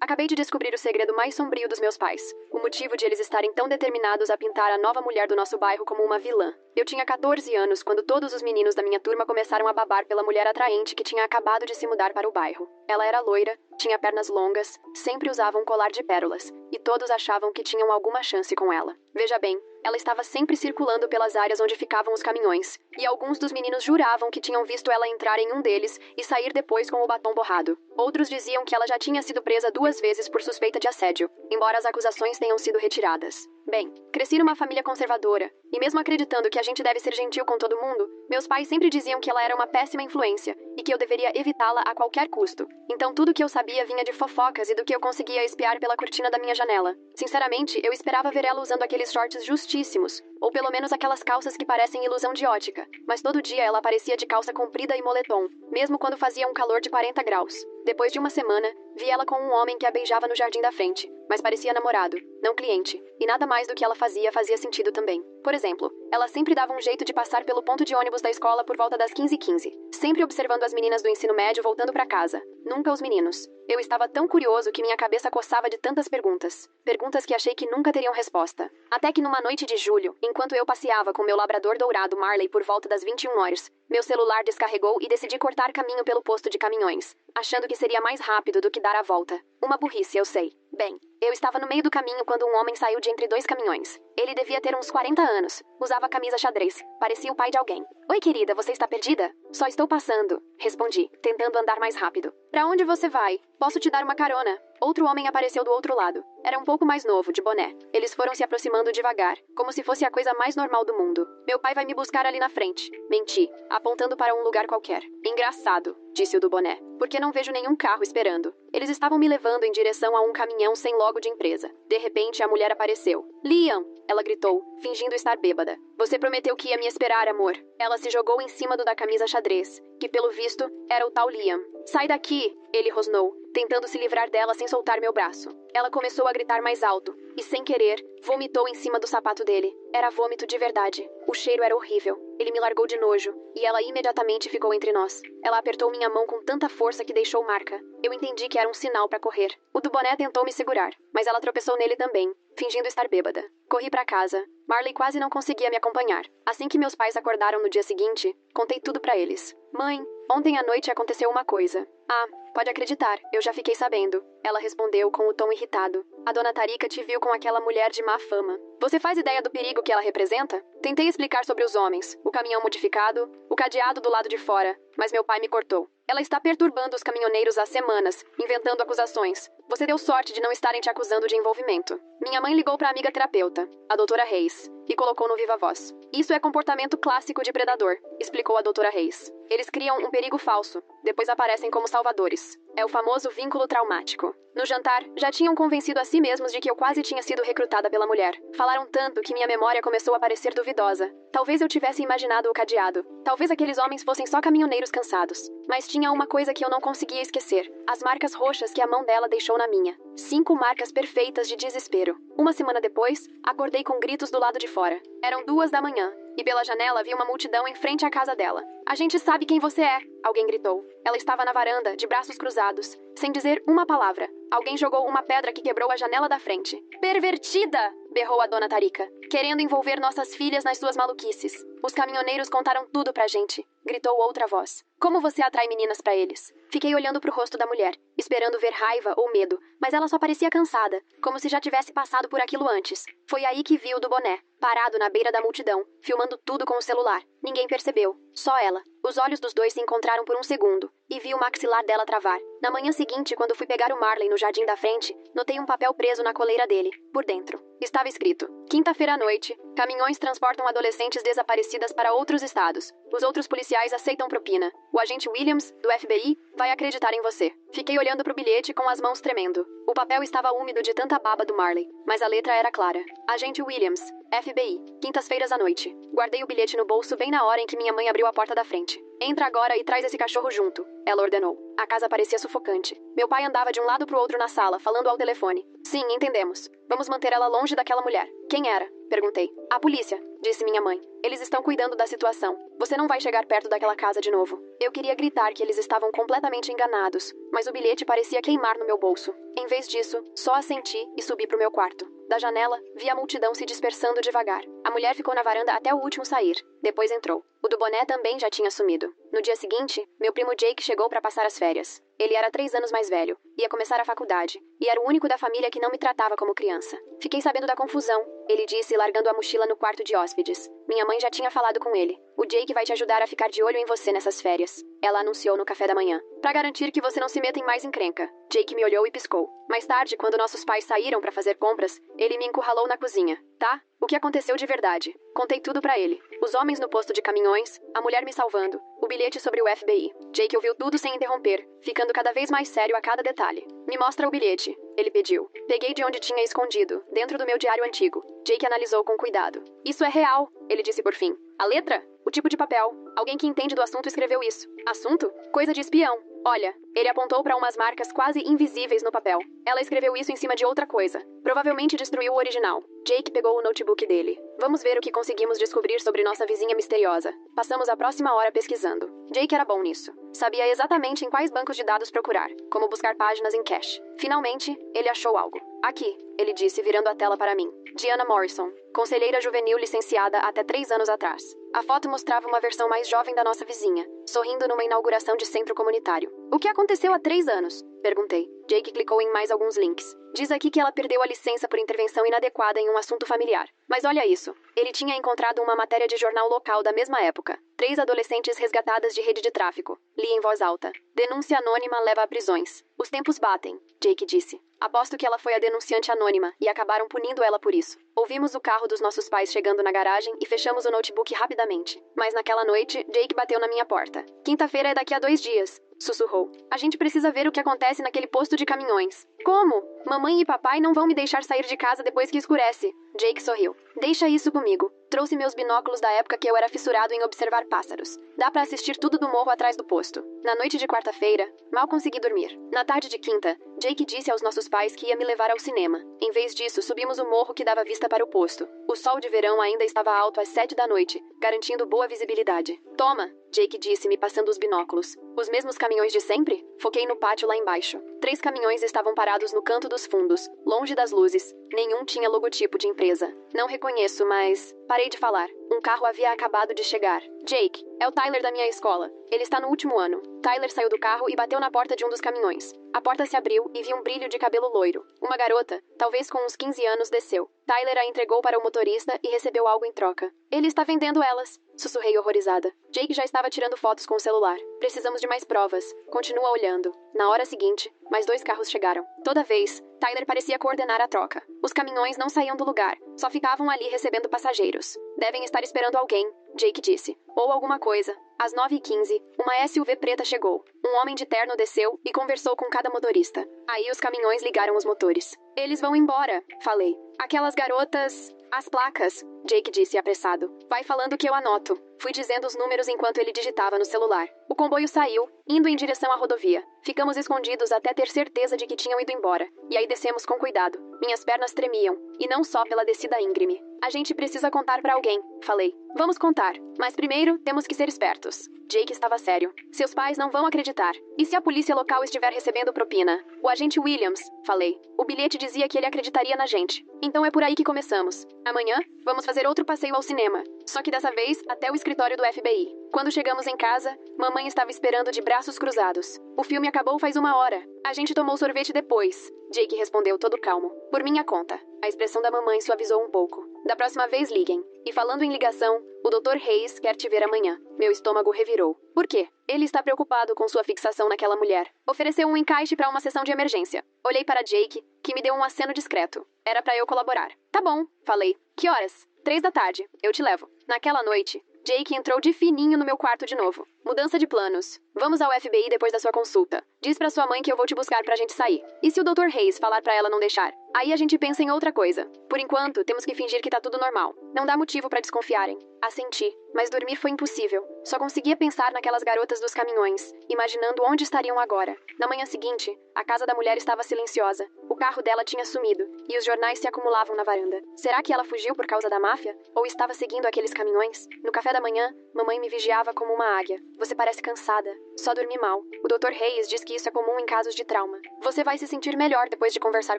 Acabei de descobrir o segredo mais sombrio dos meus pais. O motivo de eles estarem tão determinados a pintar a nova mulher do nosso bairro como uma vilã. Eu tinha 14 anos quando todos os meninos da minha turma começaram a babar pela mulher atraente que tinha acabado de se mudar para o bairro. Ela era loira, tinha pernas longas, sempre usava um colar de pérolas, e todos achavam que tinham alguma chance com ela. Veja bem, ela estava sempre circulando pelas áreas onde ficavam os caminhões, e alguns dos meninos juravam que tinham visto ela entrar em um deles e sair depois com o batom borrado. Outros diziam que ela já tinha sido presa 2 vezes por suspeita de assédio, embora as acusações tenham sido retiradas. Bem, cresci numa família conservadora, e mesmo acreditando que a gente deve ser gentil com todo mundo, meus pais sempre diziam que ela era uma péssima influência e que eu deveria evitá-la a qualquer custo. Então tudo que eu sabia vinha de fofocas e do que eu conseguia espiar pela cortina da minha janela. Sinceramente, eu esperava ver ela usando aqueles shorts justíssimos, ou pelo menos aquelas calças que parecem ilusão de ótica, mas todo dia ela aparecia de calça comprida e moletom, mesmo quando fazia um calor de 40 graus. Depois de uma semana, vi ela com um homem que a beijava no jardim da frente, mas parecia namorado, não cliente, e nada mais do que ela fazia sentido também. Por exemplo, ela sempre dava um jeito de passar pelo ponto de ônibus da escola por volta das 15h15, sempre observando as meninas do ensino médio voltando para casa, nunca os meninos. Eu estava tão curioso que minha cabeça coçava de tantas perguntas. Perguntas que achei que nunca teriam resposta. Até que numa noite de julho, enquanto eu passeava com meu labrador dourado Marley por volta das 21 horas, meu celular descarregou e decidi cortar caminho pelo posto de caminhões, achando que seria mais rápido do que dar a volta. Uma burrice, eu sei. Bem, eu estava no meio do caminho quando um homem saiu de entre 2 caminhões. Ele devia ter uns 40 anos. Usava camisa xadrez. Parecia o pai de alguém. Oi, querida, você está perdida? Só estou passando, respondi, tentando andar mais rápido. Pra onde você vai? Posso te dar uma carona? Outro homem apareceu do outro lado. Era um pouco mais novo, de boné. Eles foram se aproximando devagar, como se fosse a coisa mais normal do mundo. Meu pai vai me buscar ali na frente. Menti, apontando para um lugar qualquer. Engraçado, disse o do boné, porque não vejo nenhum carro esperando. Eles estavam me levando em direção a um caminhão sem logo de empresa. De repente, a mulher apareceu. Liam! Ela gritou, fingindo estar bêbada. Você prometeu que ia me esperar, amor. Ela se jogou em cima do da camisa xadrez, que pelo visto era o tal Liam. Sai daqui! Ele rosnou, tentando se livrar dela sem soltar meu braço. Ela começou a gritar mais alto, e sem querer, vomitou em cima do sapato dele. Era vômito de verdade. O cheiro era horrível. Ele me largou de nojo, e ela imediatamente ficou entre nós. Ela apertou minha mão com tanta força que deixou marca. Eu entendi que era um sinal para correr. O do boné tentou me segurar, mas ela tropeçou nele também, fingindo estar bêbada. Corri para casa. Marley quase não conseguia me acompanhar. Assim que meus pais acordaram no dia seguinte, contei tudo para eles. Mãe, ontem à noite aconteceu uma coisa. Ah, pode acreditar, eu já fiquei sabendo. Ela respondeu com o tom irritado. A dona Tarika te viu com aquela mulher de má fama. Você faz ideia do perigo que ela representa? Tentei explicar sobre os homens, o caminhão modificado, o cadeado do lado de fora, mas meu pai me cortou. Ela está perturbando os caminhoneiros há semanas, inventando acusações. Você deu sorte de não estarem te acusando de envolvimento. Minha mãe ligou para a amiga terapeuta, a doutora Reis, e colocou no viva voz. Isso é comportamento clássico de predador, explicou a doutora Reis. Eles criam um perigo falso, depois aparecem como salvadores. É o famoso vínculo traumático. No jantar, já tinham convencido a si mesmos de que eu quase tinha sido recrutada pela mulher. Falaram tanto que minha memória começou a parecer duvidosa. Talvez eu tivesse imaginado o cadeado. Talvez aqueles homens fossem só caminhoneiros cansados. Mas tinha uma coisa que eu não conseguia esquecer. As marcas roxas que a mão dela deixou na minha. 5 marcas perfeitas de desespero. Uma semana depois, acordei com gritos do lado de fora. Eram 2 da manhã. E pela janela vi uma multidão em frente à casa dela. A gente sabe quem você é, alguém gritou. Ela estava na varanda, de braços cruzados, sem dizer uma palavra. Alguém jogou uma pedra que quebrou a janela da frente. Pervertida! Berrou a dona Tarika, querendo envolver nossas filhas nas suas maluquices. Os caminhoneiros contaram tudo pra gente, gritou outra voz. Como você atrai meninas pra eles? Fiquei olhando pro rosto da mulher, esperando ver raiva ou medo, mas ela só parecia cansada, como se já tivesse passado por aquilo antes. Foi aí que vi o do boné, parado na beira da multidão, filmando tudo com o celular. Ninguém percebeu, só ela. Os olhos dos dois se encontraram por um segundo, e vi o maxilar dela travar. Na manhã seguinte, quando fui pegar o Marley no jardim da frente, notei um papel preso na coleira dele, por dentro. Estava escrito: quinta-feira à noite, caminhões transportam adolescentes desaparecidas para outros estados. Os outros policiais aceitam propina. O agente Williams, do FBI, vai acreditar em você. Fiquei olhando pro bilhete com as mãos tremendo. O papel estava úmido de tanta baba do Marley, mas a letra era clara. Agente Williams, FBI, quintas-feiras à noite. Guardei o bilhete no bolso bem na hora em que minha mãe abriu a porta da frente. Entra agora e traz esse cachorro junto, ela ordenou. A casa parecia sufocante. Meu pai andava de um lado pro outro na sala, falando ao telefone. Sim, entendemos. Vamos manter ela longe daquela mulher. Quem era? Perguntei. A polícia. disse minha mãe. Eles estão cuidando da situação. Você não vai chegar perto daquela casa de novo. Eu queria gritar que eles estavam completamente enganados, mas o bilhete parecia queimar no meu bolso. Em vez disso, só assenti e subi pro meu quarto. Da janela, vi a multidão se dispersando devagar. A mulher ficou na varanda até o último sair. Depois entrou. O do boné também já tinha sumido. No dia seguinte, meu primo Jake chegou para passar as férias. Ele era 3 anos mais velho, ia começar a faculdade, e era o único da família que não me tratava como criança. Fiquei sabendo da confusão, ele disse, largando a mochila no quarto de hóspedes. Minha mãe já tinha falado com ele. O Jake vai te ajudar a ficar de olho em você nessas férias. Ela anunciou no café da manhã. Pra garantir que você não se meta em mais encrenca. Jake me olhou e piscou. Mais tarde, quando nossos pais saíram para fazer compras, ele me encurralou na cozinha. Tá? O que aconteceu de verdade? Contei tudo pra ele. Os homens no posto de caminhões, a mulher me salvando, o bilhete sobre o FBI. Jake ouviu tudo sem interromper, ficando cada vez mais sério a cada detalhe. Me mostra o bilhete, ele pediu. Peguei de onde tinha escondido, dentro do meu diário antigo. Jake analisou com cuidado. Isso é real, ele disse por fim. A letra? O tipo de papel. Alguém que entende do assunto escreveu isso. Assunto? Coisa de espião. Olha, ele apontou para umas marcas quase invisíveis no papel. Ela escreveu isso em cima de outra coisa. Provavelmente destruiu o original. Jake pegou o notebook dele. Vamos ver o que conseguimos descobrir sobre nossa vizinha misteriosa. Passamos a próxima hora pesquisando. Jake era bom nisso. Sabia exatamente em quais bancos de dados procurar, como buscar páginas em cache. Finalmente, ele achou algo. Aqui, ele disse, virando a tela para mim. Diana Morrison, conselheira juvenil licenciada até 3 anos atrás. A foto mostrava uma versão mais jovem da nossa vizinha, sorrindo numa inauguração de centro comunitário. O que aconteceu há 3 anos? Perguntei. Jake clicou em mais alguns links. Diz aqui que ela perdeu a licença por intervenção inadequada em um assunto familiar. Mas olha isso. Ele tinha encontrado uma matéria de jornal local da mesma época. 3 adolescentes resgatadas de rede de tráfico. Li em voz alta. Denúncia anônima leva a prisões. Os tempos batem, Jake disse. Aposto que ela foi a denunciante anônima e acabaram punindo ela por isso. Ouvimos o carro dos nossos pais chegando na garagem e fechamos o notebook rapidamente. Mas naquela noite, Jake bateu na minha porta. Quinta-feira é daqui a 2 dias. Sussurrou. A gente precisa ver o que acontece naquele posto de caminhões. Como? Mamãe e papai não vão me deixar sair de casa depois que escurece. Jake sorriu. Deixa isso comigo. Trouxe meus binóculos da época que eu era fissurado em observar pássaros. Dá pra assistir tudo do morro atrás do posto. Na noite de quarta-feira, mal consegui dormir. Na tarde de quinta, Jake disse aos nossos pais que ia me levar ao cinema. Em vez disso, subimos o morro que dava vista para o posto. O sol de verão ainda estava alto às 7 da noite, garantindo boa visibilidade. Toma, Jake disse, me passando os binóculos. Os mesmos caminhões de sempre? Foquei no pátio lá embaixo. 3 caminhões estavam parados no canto dos fundos, longe das luzes. Nenhum tinha logotipo de empresa. Não reconheço, mas... Parei de falar. Um carro havia acabado de chegar. Jake, é o Tyler da minha escola. Ele está no último ano. Tyler saiu do carro e bateu na porta de um dos caminhões. A porta se abriu e vi um brilho de cabelo loiro. Uma garota, talvez com uns 15 anos, desceu. Tyler a entregou para o motorista e recebeu algo em troca. Ele está vendendo elas. Sussurrei horrorizada. Jake já estava tirando fotos com o celular. Precisamos de mais provas. Continua olhando. Na hora seguinte, mais 2 carros chegaram. Toda vez, Tyler parecia coordenar a troca. Os caminhões não saíam do lugar. Só ficavam ali recebendo passageiros. Devem estar esperando alguém, Jake disse. Ou alguma coisa. Às 9h15, uma SUV preta chegou. Um homem de terno desceu e conversou com cada motorista. Aí os caminhões ligaram os motores. Eles vão embora, falei. Aquelas garotas... As placas, Jake disse apressado. Vai falando que eu anoto. Fui dizendo os números enquanto ele digitava no celular. O comboio saiu, indo em direção à rodovia. Ficamos escondidos até ter certeza de que tinham ido embora. E aí descemos com cuidado. Minhas pernas tremiam, e não só pela descida íngreme. A gente precisa contar pra alguém, falei. Vamos contar, mas primeiro temos que ser espertos. Jake estava sério. Seus pais não vão acreditar. E se a polícia local estiver recebendo propina? O agente Williams, falei. O bilhete dizia que ele acreditaria na gente. Então é por aí que começamos. Amanhã, vamos fazer outro passeio ao cinema. Só que dessa vez, até o escritório do FBI. Quando chegamos em casa, mamãe estava esperando de braços cruzados. O filme acabou faz 1 hora. A gente tomou sorvete depois. Jake respondeu todo calmo. Por minha conta. A expressão da mamãe suavizou um pouco. Da próxima vez, liguem. E falando em ligação, o Dr. Hayes quer te ver amanhã. Meu estômago revirou. Por quê? Ele está preocupado com sua fixação naquela mulher. Ofereceu um encaixe para uma sessão de emergência. Olhei para Jake, que me deu um aceno discreto. Era para eu colaborar. Tá bom, falei. Que horas? 3 da tarde. Eu te levo. Naquela noite, Jake entrou de fininho no meu quarto de novo. Mudança de planos. Vamos ao FBI depois da sua consulta. Diz pra sua mãe que eu vou te buscar pra gente sair. E se o Dr. Hayes falar pra ela não deixar? Aí a gente pensa em outra coisa. Por enquanto, temos que fingir que tá tudo normal. Não dá motivo pra desconfiarem. Assenti, mas dormir foi impossível. Só conseguia pensar naquelas garotas dos caminhões, imaginando onde estariam agora. Na manhã seguinte, a casa da mulher estava silenciosa. O carro dela tinha sumido, e os jornais se acumulavam na varanda. Será que ela fugiu por causa da máfia? Ou estava seguindo aqueles caminhões? No café da manhã, mamãe me vigiava como uma águia. Você parece cansada. Só dormi mal. O Dr. Hayes diz que isso é comum em casos de trauma. Você vai se sentir melhor depois de conversar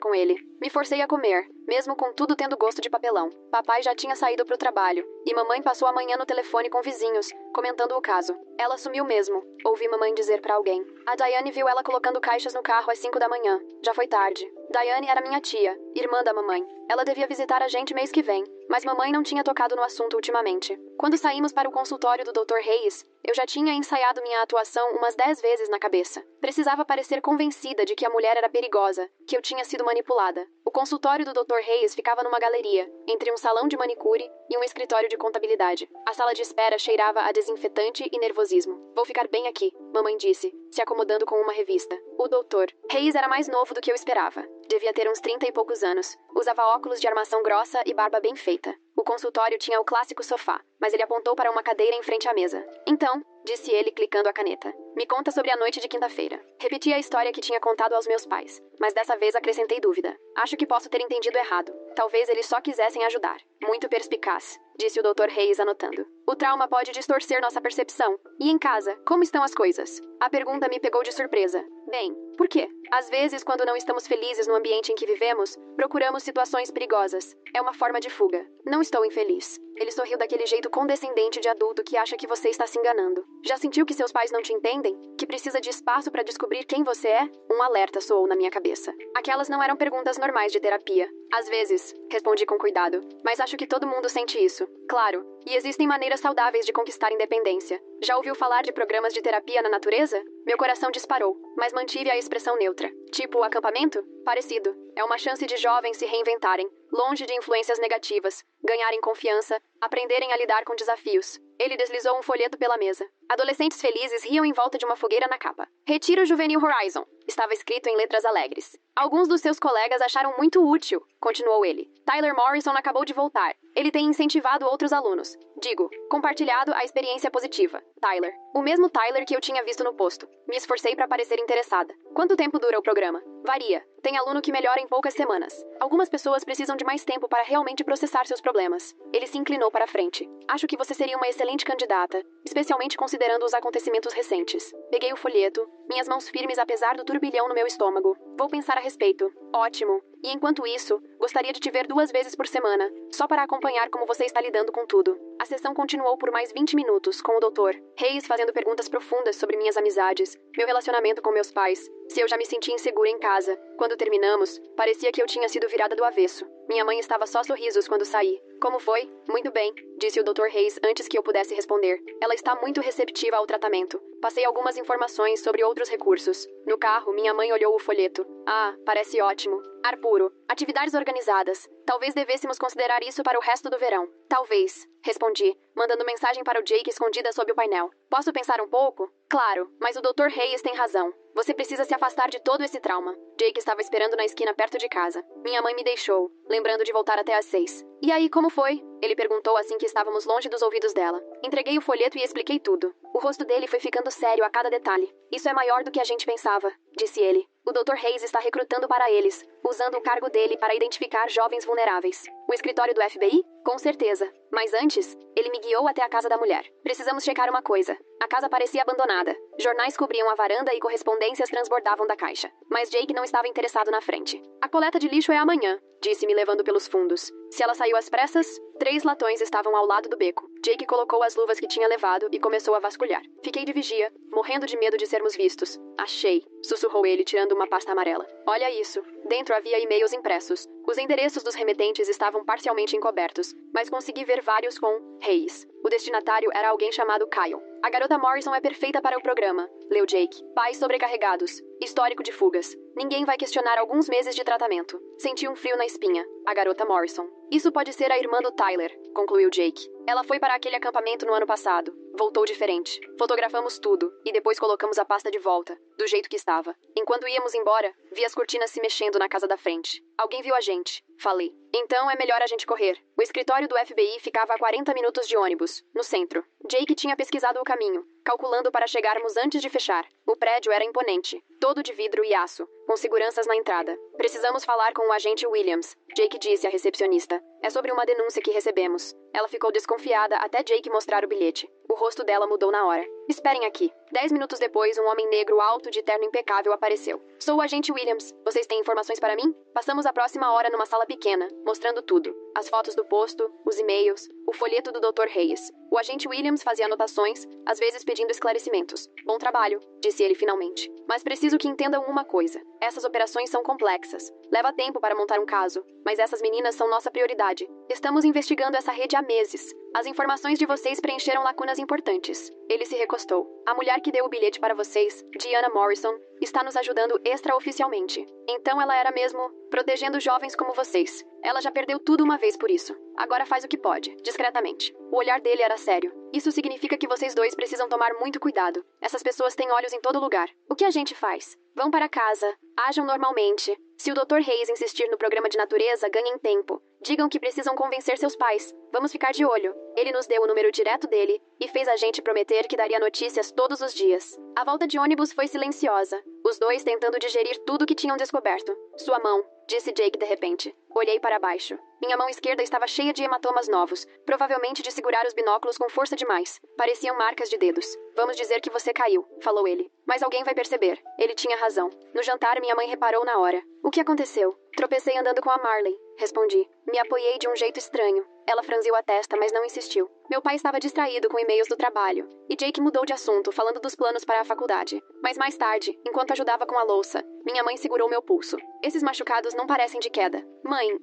com ele. Me forcei a comer, mesmo com tudo tendo gosto de papelão. Papai já tinha saído pro trabalho, e mamãe passou a manhã no telefone com vizinhos, comentando o caso. Ela sumiu mesmo, ouvi mamãe dizer pra alguém. A Diane viu ela colocando caixas no carro às 5 da manhã. Já foi tarde. Diane era minha tia, irmã da mamãe. Ela devia visitar a gente mês que vem, mas mamãe não tinha tocado no assunto ultimamente. Quando saímos para o consultório do Dr. Hayes, eu já tinha ensaiado minha atuação umas 10 vezes na cabeça. Precisava parecer convencida de que a mulher era perigosa, que eu tinha sido manipulada. O consultório do Dr. Hayes ficava numa galeria, entre um salão de manicure e um escritório de contabilidade. A sala de espera cheirava a desinfetante e nervosismo. Vou ficar bem aqui, mamãe disse, se acomodando com uma revista. O Dr. Hayes era mais novo do que eu esperava. Devia ter uns 30 e poucos anos. Usava óculos de armação grossa e barba bem feita. O consultório tinha o clássico sofá, mas ele apontou para uma cadeira em frente à mesa. Então, disse ele, clicando a caneta, me conta sobre a noite de quinta-feira. Repeti a história que tinha contado aos meus pais, mas dessa vez acrescentei dúvida. Acho que posso ter entendido errado. Talvez eles só quisessem ajudar. Muito perspicaz, disse o Dr. Hayes anotando. O trauma pode distorcer nossa percepção. E em casa, como estão as coisas? A pergunta me pegou de surpresa. Bem, por quê? Às vezes, quando não estamos felizes no ambiente em que vivemos, procuramos situações perigosas. É uma forma de fuga. Não estou infeliz. Ele sorriu daquele jeito condescendente de adulto que acha que você está se enganando. Já sentiu que seus pais não te entendem? Que precisa de espaço para descobrir quem você é? Um alerta soou na minha cabeça. Aquelas não eram perguntas normais de terapia. Às vezes, respondi com cuidado, mas acho que todo mundo sente isso. Claro, e existem maneiras saudáveis de conquistar independência. Já ouviu falar de programas de terapia na natureza? Meu coração disparou, mas mantive a expressão neutra. Tipo, acampamento? Parecido. É uma chance de jovens se reinventarem, longe de influências negativas, ganharem confiança, aprenderem a lidar com desafios. Ele deslizou um folheto pela mesa. Adolescentes felizes riam em volta de uma fogueira na capa. Retiro Juvenil Horizon. Estava escrito em letras alegres. Alguns dos seus colegas acharam muito útil, continuou ele. Tyler Morrison acabou de voltar. Ele tem incentivado outros alunos. Digo, compartilhado a experiência positiva. Tyler. O mesmo Tyler que eu tinha visto no posto. Me esforcei para parecer interessada. Quanto tempo dura o programa? Varia. Tem aluno que melhora em poucas semanas. Algumas pessoas precisam de mais tempo para realmente processar seus problemas. Ele se inclinou para a frente. Acho que você seria uma excelente candidata, especialmente considerando os acontecimentos recentes. Peguei o folheto, minhas mãos firmes apesar do turbilhão no meu estômago. Vou pensar a respeito. Ótimo. E enquanto isso, gostaria de te ver 2 vezes por semana, só para acompanhar como você está lidando com tudo. A sessão continuou por mais 20 minutos, com o Dr. Hayes fazendo perguntas profundas sobre minhas amizades, meu relacionamento com meus pais, se eu já me sentia insegura em casa. Quando terminamos, parecia que eu tinha sido virada do avesso. Minha mãe estava só sorrisos quando saí. Como foi? Muito bem, disse o Dr. Hayes antes que eu pudesse responder. Ela está muito receptiva ao tratamento. Passei algumas informações sobre outros recursos. No carro, minha mãe olhou o folheto. Ah, parece ótimo. Ar puro. Atividades organizadas. Talvez devêssemos considerar isso para o resto do verão. Talvez, respondi, mandando mensagem para o Jake escondida sob o painel. Posso pensar um pouco? Claro, mas o Dr. Hayes tem razão. Você precisa se afastar de todo esse trauma. Jake estava esperando na esquina perto de casa. Minha mãe me deixou, lembrando de voltar até às 6. E aí, como foi? Ele perguntou assim que estávamos longe dos ouvidos dela. Entreguei o folheto e expliquei tudo. O rosto dele foi ficando sério a cada detalhe. Isso é maior do que a gente pensava, disse ele. O Dr. Hayes está recrutando para eles, usando o cargo dele para identificar jovens vulneráveis. O escritório do FBI? Com certeza. Mas antes, ele me guiou até a casa da mulher. Precisamos checar uma coisa. A casa parecia abandonada. Jornais cobriam a varanda e correspondências transbordavam da caixa. Mas Jake não estava interessado na frente. A coleta de lixo é amanhã, disse me levando pelos fundos. Se ela saiu às pressas, 3 latões estavam ao lado do beco. Jake colocou as luvas que tinha levado e começou a vasculhar. Fiquei de vigia, morrendo de medo de sermos vistos. Achei, sussurrou ele tirando uma pasta amarela. Olha isso. Dentro havia e-mails impressos. Os endereços dos remetentes estavam parcialmente encobertos, mas consegui ver vários com Hayes. O destinatário era alguém chamado Kyle. A garota Morrison é perfeita para o programa, leu Jake. Pais sobrecarregados. Histórico de fugas. Ninguém vai questionar alguns meses de tratamento. Senti um frio na espinha. A garota Morrison. Isso pode ser a irmã do Tyler, concluiu Jake. Ela foi para aquele acampamento no ano passado. Voltou diferente. Fotografamos tudo, e depois colocamos a pasta de volta, do jeito que estava. Enquanto íamos embora, vi as cortinas se mexendo na casa da frente. Alguém viu a gente, falei. Então é melhor a gente correr. O escritório do FBI ficava a 40 minutos de ônibus, no centro. Jake tinha pesquisado o caminho, calculando para chegarmos antes de fechar. O prédio era imponente, todo de vidro e aço, com seguranças na entrada. Precisamos falar com o agente Williams, Jake disse à recepcionista. É sobre uma denúncia que recebemos. Ela ficou desconfiada até Jake mostrar o bilhete. O rosto dela mudou na hora. Esperem aqui. 10 minutos depois, um homem negro alto de terno impecável apareceu. Sou o agente Williams. Vocês têm informações para mim? Passamos a próxima hora numa sala pequena, mostrando tudo. As fotos do posto, os e-mails, o folheto do Dr. Hayes. O agente Williams fazia anotações, às vezes pedindo esclarecimentos. Bom trabalho, disse ele finalmente. Mas preciso que entendam uma coisa. Essas operações são complexas. Leva tempo para montar um caso, mas essas meninas são nossa prioridade. Estamos investigando essa rede há meses. As informações de vocês preencheram lacunas importantes. Ele se recostou. A mulher que deu o bilhete para vocês, Diana Morrison, está nos ajudando extraoficialmente. Então ela era mesmo protegendo jovens como vocês. Ela já perdeu tudo uma vez por isso. Agora faz o que pode, discretamente. O olhar dele era sério. Isso significa que vocês dois precisam tomar muito cuidado. Essas pessoas têm olhos em todo lugar. O que a gente faz? Vão para casa. Ajam normalmente. Se o Dr. Hayes insistir no programa de natureza, ganhem tempo. Digam que precisam convencer seus pais. Vamos ficar de olho. Ele nos deu o número direto dele e fez a gente prometer que daria notícias todos os dias. A volta de ônibus foi silenciosa. Os dois tentando digerir tudo que tinham descoberto. Sua mão, disse Jake de repente. Olhei para baixo. Minha mão esquerda estava cheia de hematomas novos, provavelmente de segurar os binóculos com força demais. Pareciam marcas de dedos. Vamos dizer que você caiu, falou ele. Mas alguém vai perceber. Ele tinha razão. No jantar, minha mãe reparou na hora. O que aconteceu? Tropecei andando com a Marley, respondi. Me apoiei de um jeito estranho. Ela franziu a testa, mas não insistiu. Meu pai estava distraído com e-mails do trabalho, e Jake mudou de assunto, falando dos planos para a faculdade. Mas mais tarde, enquanto ajudava com a louça, minha mãe segurou meu pulso. Esses machucados não parecem de queda. Mãe,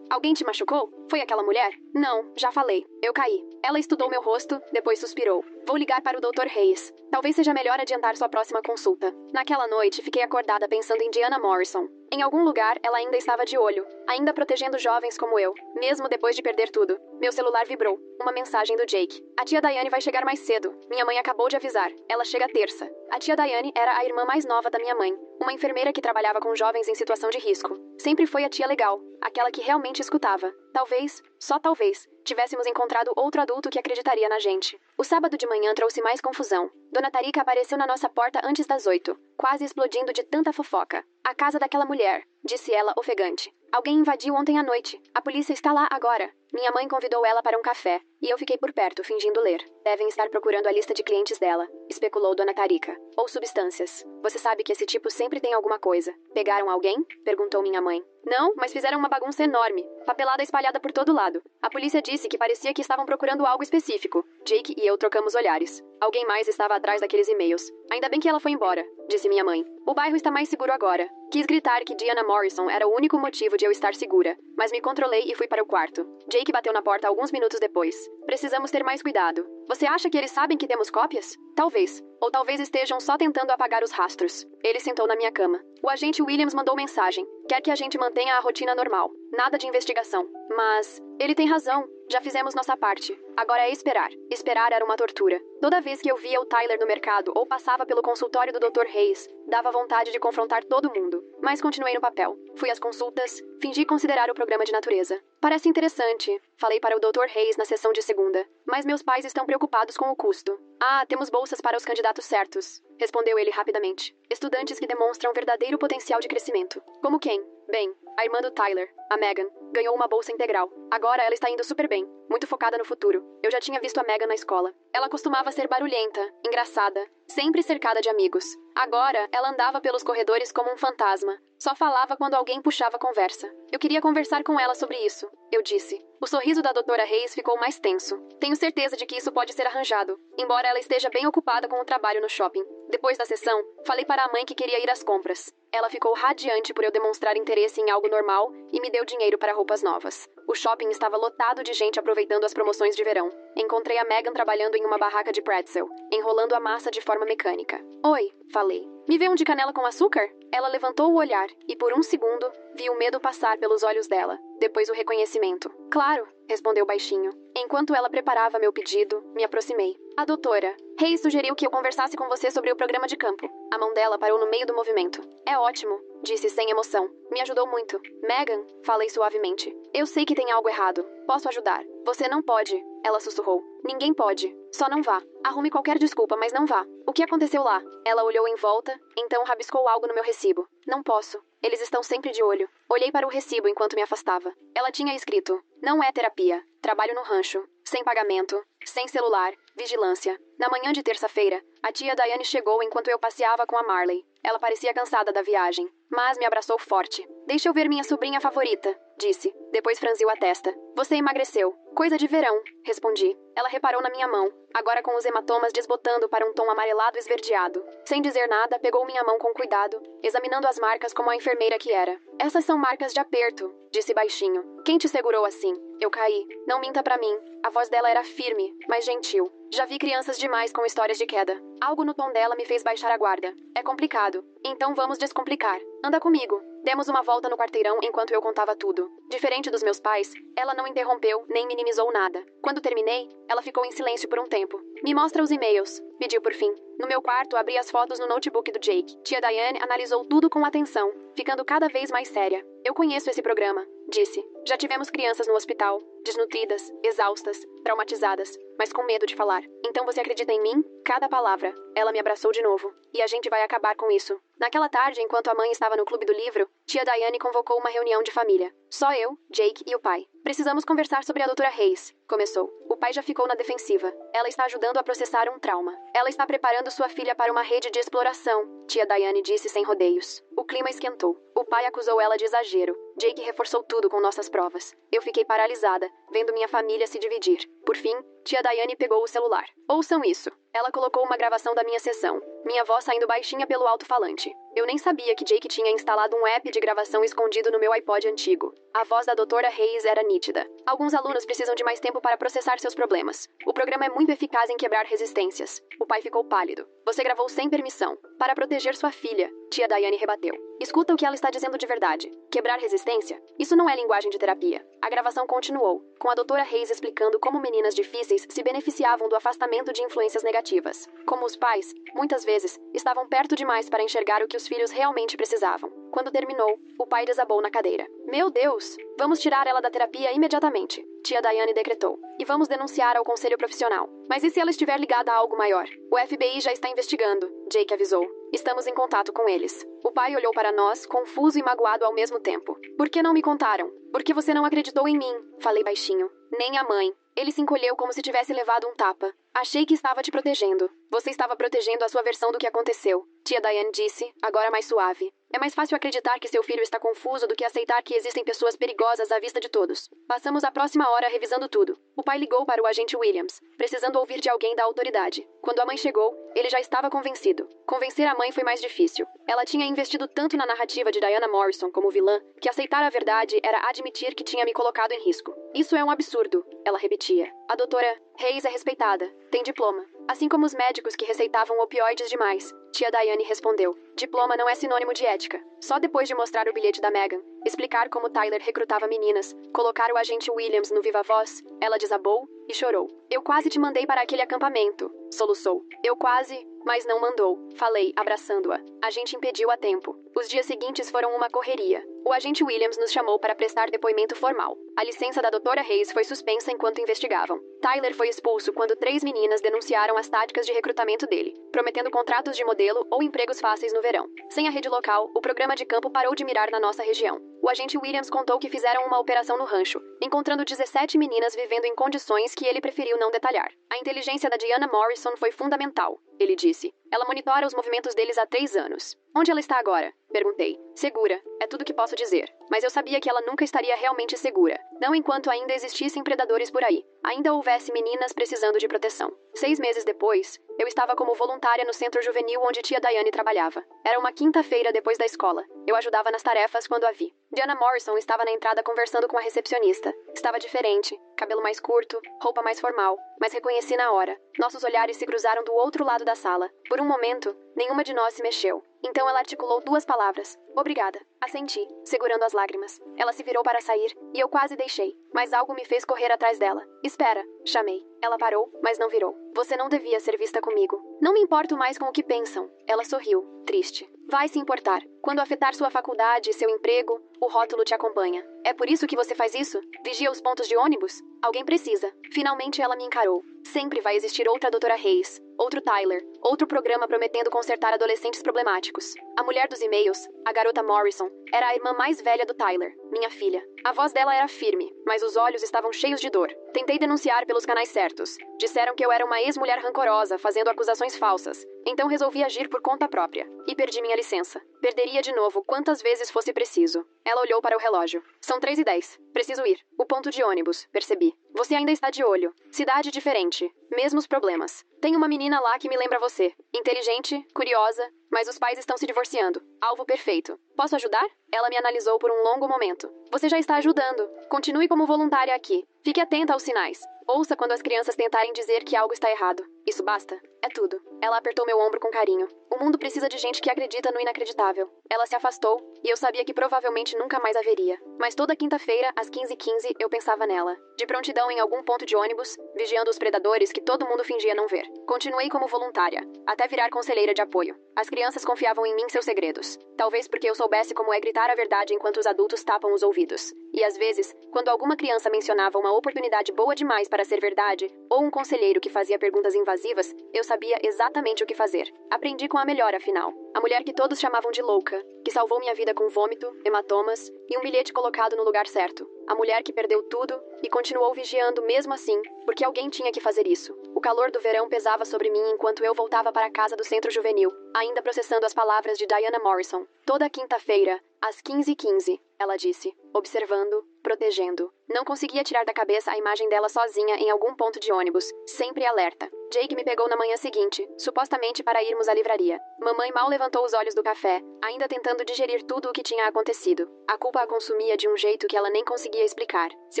Alguém te machucou? Foi aquela mulher? Não, já falei. Eu caí. Ela estudou meu rosto, depois suspirou. Vou ligar para o Dr. Hayes. Talvez seja melhor adiantar sua próxima consulta. Naquela noite, fiquei acordada pensando em Diana Morrison. Em algum lugar, ela ainda estava de olho, ainda protegendo jovens como eu, mesmo depois de perder tudo. Meu celular vibrou. Uma mensagem do Jake. A tia Daiane vai chegar mais cedo. Minha mãe acabou de avisar. Ela chega terça. A tia Daiane era a irmã mais nova da minha mãe, uma enfermeira que trabalhava com jovens em situação de risco. Sempre foi a tia legal, aquela que realmente escutava. Talvez, só talvez, tivéssemos encontrado outro adulto que acreditaria na gente. O sábado de manhã trouxe mais confusão. Dona Tarika apareceu na nossa porta antes das 8, quase explodindo de tanta fofoca. A casa daquela mulher, disse ela ofegante. Alguém invadiu ontem à noite. A polícia está lá agora. Minha mãe convidou ela para um café, e eu fiquei por perto, fingindo ler. Devem estar procurando a lista de clientes dela, especulou Dona Tarika. Ou substâncias. Você sabe que esse tipo sempre tem alguma coisa. Pegaram alguém? Perguntou minha mãe. Não, mas fizeram uma bagunça enorme. Papelada espalhada por todo lado. A polícia disse que parecia que estavam procurando algo específico. Jake e eu trocamos olhares. Alguém mais estava atrás daqueles e-mails. Ainda bem que ela foi embora, disse minha mãe. O bairro está mais seguro agora. Quis gritar que Diana Morrison era o único motivo de eu estar segura, mas me controlei e fui para o quarto. Jake bateu na porta alguns minutos depois. Precisamos ter mais cuidado. Você acha que eles sabem que temos cópias? Talvez. Ou talvez estejam só tentando apagar os rastros. Ele sentou na minha cama. O agente Williams mandou mensagem. Quer que a gente mantenha a rotina normal. Nada de investigação. Mas ele tem razão. Já fizemos nossa parte. Agora é esperar. Esperar era uma tortura. Toda vez que eu via o Tyler no mercado ou passava pelo consultório do Dr. Hayes, dava vontade de confrontar todo mundo. Mas continuei no papel. Fui às consultas, fingi considerar o programa de natureza. Parece interessante. Falei para o Dr. Hayes na sessão de segunda. Mas meus pais estão preocupados com o custo. Ah, temos bolsas para os candidatos certos, respondeu ele rapidamente. Estudantes que demonstram verdadeiro potencial de crescimento. Como quem? Bem, a irmã do Tyler, a Megan, ganhou uma bolsa integral. Agora ela está indo super bem, muito focada no futuro. Eu já tinha visto a Megan na escola. Ela costumava ser barulhenta, engraçada, sempre cercada de amigos. Agora, ela andava pelos corredores como um fantasma. Só falava quando alguém puxava a conversa. Eu queria conversar com ela sobre isso, eu disse. O sorriso da doutora Hayes ficou mais tenso. Tenho certeza de que isso pode ser arranjado, embora ela esteja bem ocupada com o trabalho no shopping. Depois da sessão, falei para a mãe que queria ir às compras. Ela ficou radiante por eu demonstrar interesse em algo normal e me deu dinheiro para roupas novas. O shopping estava lotado de gente aproveitando as promoções de verão. Encontrei a Megan trabalhando em uma barraca de pretzel, enrolando a massa de forma mecânica. Oi, falei. Me vê um de canela com açúcar? Ela levantou o olhar e, por um segundo, vi o medo passar pelos olhos dela. Depois o reconhecimento. Claro, respondeu baixinho. Enquanto ela preparava meu pedido, me aproximei. A doutora Hayes sugeriu que eu conversasse com você sobre o programa de campo. A mão dela parou no meio do movimento. É ótimo, disse sem emoção. Me ajudou muito. Megan, falei suavemente. Eu sei que tem algo errado. Posso ajudar. Você não pode, ela sussurrou. Ninguém pode. Só não vá. Arrume qualquer desculpa, mas não vá. O que aconteceu lá? Ela olhou em volta, então rabiscou algo no meu recibo. Não posso. Eles estão sempre de olho. Olhei para o recibo enquanto me afastava. Ela tinha escrito: não é terapia. Trabalho no rancho. Sem pagamento. Sem celular. Vigilância. Na manhã de terça-feira, a tia Diane chegou enquanto eu passeava com a Marley. Ela parecia cansada da viagem, mas me abraçou forte. Deixa eu ver minha sobrinha favorita, disse. Depois franziu a testa. Você emagreceu. Coisa de verão, respondi. Ela reparou na minha mão, agora com os hematomas desbotando para um tom amarelado esverdeado. Sem dizer nada, pegou minha mão com cuidado, examinando as marcas como a enfermeira que era. Essas são marcas de aperto, disse baixinho. Quem te segurou assim? Eu caí. Não minta pra mim. A voz dela era firme, mas gentil. Já vi crianças demais com histórias de queda. Algo no tom dela me fez baixar a guarda. É complicado. Então vamos descomplicar. Anda comigo. Demos uma volta no quarteirão enquanto eu contava tudo. Diferente dos meus pais, ela não interrompeu nem minimizou nada. Quando terminei, ela ficou em silêncio por um tempo. Me mostra os e-mails, pediu por fim. No meu quarto, abri as fotos no notebook do Jake. Tia Diane analisou tudo com atenção, ficando cada vez mais séria. Eu conheço esse programa, disse. Já tivemos crianças no hospital, desnutridas, exaustas, traumatizadas, mas com medo de falar. Então você acredita em mim? Cada palavra. Ela me abraçou de novo. E a gente vai acabar com isso. Naquela tarde, enquanto a mãe estava no clube do livro, tia Diane convocou uma reunião de família. Só eu, Jake e o pai. Precisamos conversar sobre a doutora Hayes, começou. O pai já ficou na defensiva. Ela está ajudando a processar um trauma. Ela está preparando sua filha para uma rede de exploração, tia Diane disse sem rodeios. O clima esquentou. O pai acusou ela de exagero. Jake reforçou tudo com nossas provas. Eu fiquei paralisada, vendo minha família se dividir. Por fim, tia Diane pegou o celular. Ouçam isso. Ela colocou uma gravação da minha sessão. Minha voz saindo baixinha pelo alto-falante. Eu nem sabia que Jake tinha instalado um app de gravação escondido no meu iPod antigo. A voz da doutora Hayes era nítida. Alguns alunos precisam de mais tempo para processar seus problemas. O programa é muito eficaz em quebrar resistências. O pai ficou pálido. Você gravou sem permissão. Para proteger sua filha, tia Diane rebateu. Escuta o que ela está dizendo de verdade. Quebrar resistência? Isso não é linguagem de terapia. A gravação continuou, com a doutora Hayes explicando como meninas difíceis se beneficiavam do afastamento de influências negativas. Como os pais, muitas vezes, estavam perto demais para enxergar o que os filhos realmente precisavam. Quando terminou, o pai desabou na cadeira. Meu Deus! Vamos tirar ela da terapia imediatamente, tia Diane decretou. E vamos denunciar ao conselho profissional. Mas e se ela estiver ligada a algo maior? O FBI já está investigando, Jake avisou. Estamos em contato com eles. O pai olhou para nós, confuso e magoado ao mesmo tempo. Por que não me contaram? Por que você não acreditou em mim? Falei baixinho. Nem a mãe. Ele se encolheu como se tivesse levado um tapa. Achei que estava te protegendo. Você estava protegendo a sua versão do que aconteceu. Tia Diane disse, agora mais suave. É mais fácil acreditar que seu filho está confuso do que aceitar que existem pessoas perigosas à vista de todos. Passamos a próxima hora revisando tudo. O pai ligou para o agente Williams, precisando ouvir de alguém da autoridade. Quando a mãe chegou, ele já estava convencido. Convencer a mãe foi mais difícil. Ela tinha investido tanto na narrativa de Diana Morrison como vilã, que aceitar a verdade era admitir que tinha me colocado em risco. Isso é um absurdo, ela repetia. A doutora Hayes é respeitada, tem diploma. Assim como os médicos que receitavam opioides demais. Tia Diane respondeu. Diploma não é sinônimo de ética. Só depois de mostrar o bilhete da Megan, explicar como Tyler recrutava meninas, colocar o agente Williams no viva voz, ela desabou e chorou. Eu quase te mandei para aquele acampamento, soluçou. Eu quase, mas não mandou, falei, abraçando-a. A gente impediu a tempo. Os dias seguintes foram uma correria. O agente Williams nos chamou para prestar depoimento formal. A licença da doutora Hayes foi suspensa enquanto investigavam. Tyler foi expulso quando 3 meninas denunciaram as táticas de recrutamento dele, prometendo contratos de modelo ou empregos fáceis no verão. Sem a rede local, o programa de campo parou de mirar na nossa região. O agente Williams contou que fizeram uma operação no rancho, encontrando 17 meninas vivendo em condições que ele preferiu não detalhar. A inteligência da Diana Morrison foi fundamental, ele disse. Ela monitora os movimentos deles há 3 anos. Onde ela está agora? Perguntei. Segura. É tudo que posso dizer. Mas eu sabia que ela nunca estaria realmente segura. Não enquanto ainda existissem predadores por aí. Ainda houvesse meninas precisando de proteção. 6 meses depois, eu estava como voluntária no centro juvenil onde tia Diane trabalhava. Era uma quinta-feira depois da escola. Eu ajudava nas tarefas quando a vi. Diana Morrison estava na entrada conversando com a recepcionista. Estava diferente, cabelo mais curto, roupa mais formal, mas reconheci na hora. Nossos olhares se cruzaram do outro lado da sala. Por um momento, nenhuma de nós se mexeu. Então ela articulou 2 palavras. Obrigada. Assenti, segurando as lágrimas. Ela se virou para sair, e eu quase deixei. Mas algo me fez correr atrás dela. Espera, chamei. Ela parou, mas não virou. Você não devia ser vista comigo. Não me importo mais com o que pensam. Ela sorriu, triste. Vai se importar. Quando afetar sua faculdade e seu emprego, o rótulo te acompanha. É por isso que você faz isso? Vigia os pontos de ônibus? Alguém precisa. Finalmente ela me encarou. Sempre vai existir outra Doutora Hayes, outro Tyler, outro programa prometendo consertar adolescentes problemáticos. A mulher dos e-mails, a garota Morrison, era a irmã mais velha do Tyler, minha filha. A voz dela era firme, mas os olhos estavam cheios de dor. Tentei denunciar pelos canais certos. Disseram que eu era uma ex-mulher rancorosa, fazendo acusações falsas. Então resolvi agir por conta própria. E perdi minha licença. Perderia de novo quantas vezes fosse preciso. Ela olhou para o relógio. São 3:10. Preciso ir. O ponto de ônibus, percebi. Você ainda está de olho. Cidade diferente. Mesmos problemas. Tem uma menina lá que me lembra você. Inteligente, curiosa, mas os pais estão se divorciando. Alvo perfeito. Posso ajudar? Ela me analisou por um longo momento. Você já está ajudando. Continue como voluntária aqui. Fique atenta aos sinais. Ouça quando as crianças tentarem dizer que algo está errado. Isso basta? É tudo. Ela apertou meu ombro com carinho. O mundo precisa de gente que acredita no inacreditável. Ela se afastou, e eu sabia que provavelmente nunca mais haveria. Mas toda quinta-feira, às 15h15, eu pensava nela. De prontidão em algum ponto de ônibus, vigiando os predadores que todo mundo fingia não ver. Continuei como voluntária, até virar conselheira de apoio. As crianças confiavam em mim seus segredos. Talvez porque eu soubesse como é gritar a verdade enquanto os adultos tapam os ouvidos. E às vezes, quando alguma criança mencionava uma oportunidade boa demais para ser verdade, ou um conselheiro que fazia perguntas invasivas, eu sabia exatamente o que fazer. Aprendi com a melhor, afinal. A mulher que todos chamavam de louca, que salvou minha vida com vômito, hematomas e um bilhete colocado no lugar certo. A mulher que perdeu tudo e continuou vigiando mesmo assim, porque alguém tinha que fazer isso. O calor do verão pesava sobre mim enquanto eu voltava para a casa do centro juvenil, ainda processando as palavras de Diana Morrison. Toda quinta-feira, às 15h15, ela disse, observando, protegendo. Não conseguia tirar da cabeça a imagem dela sozinha em algum ponto de ônibus, sempre alerta. Jake me pegou na manhã seguinte, supostamente para irmos à livraria. Mamãe mal levantou os olhos do café, ainda tentando digerir tudo o que tinha acontecido. A culpa a consumia de um jeito que ela nem conseguia explicar, se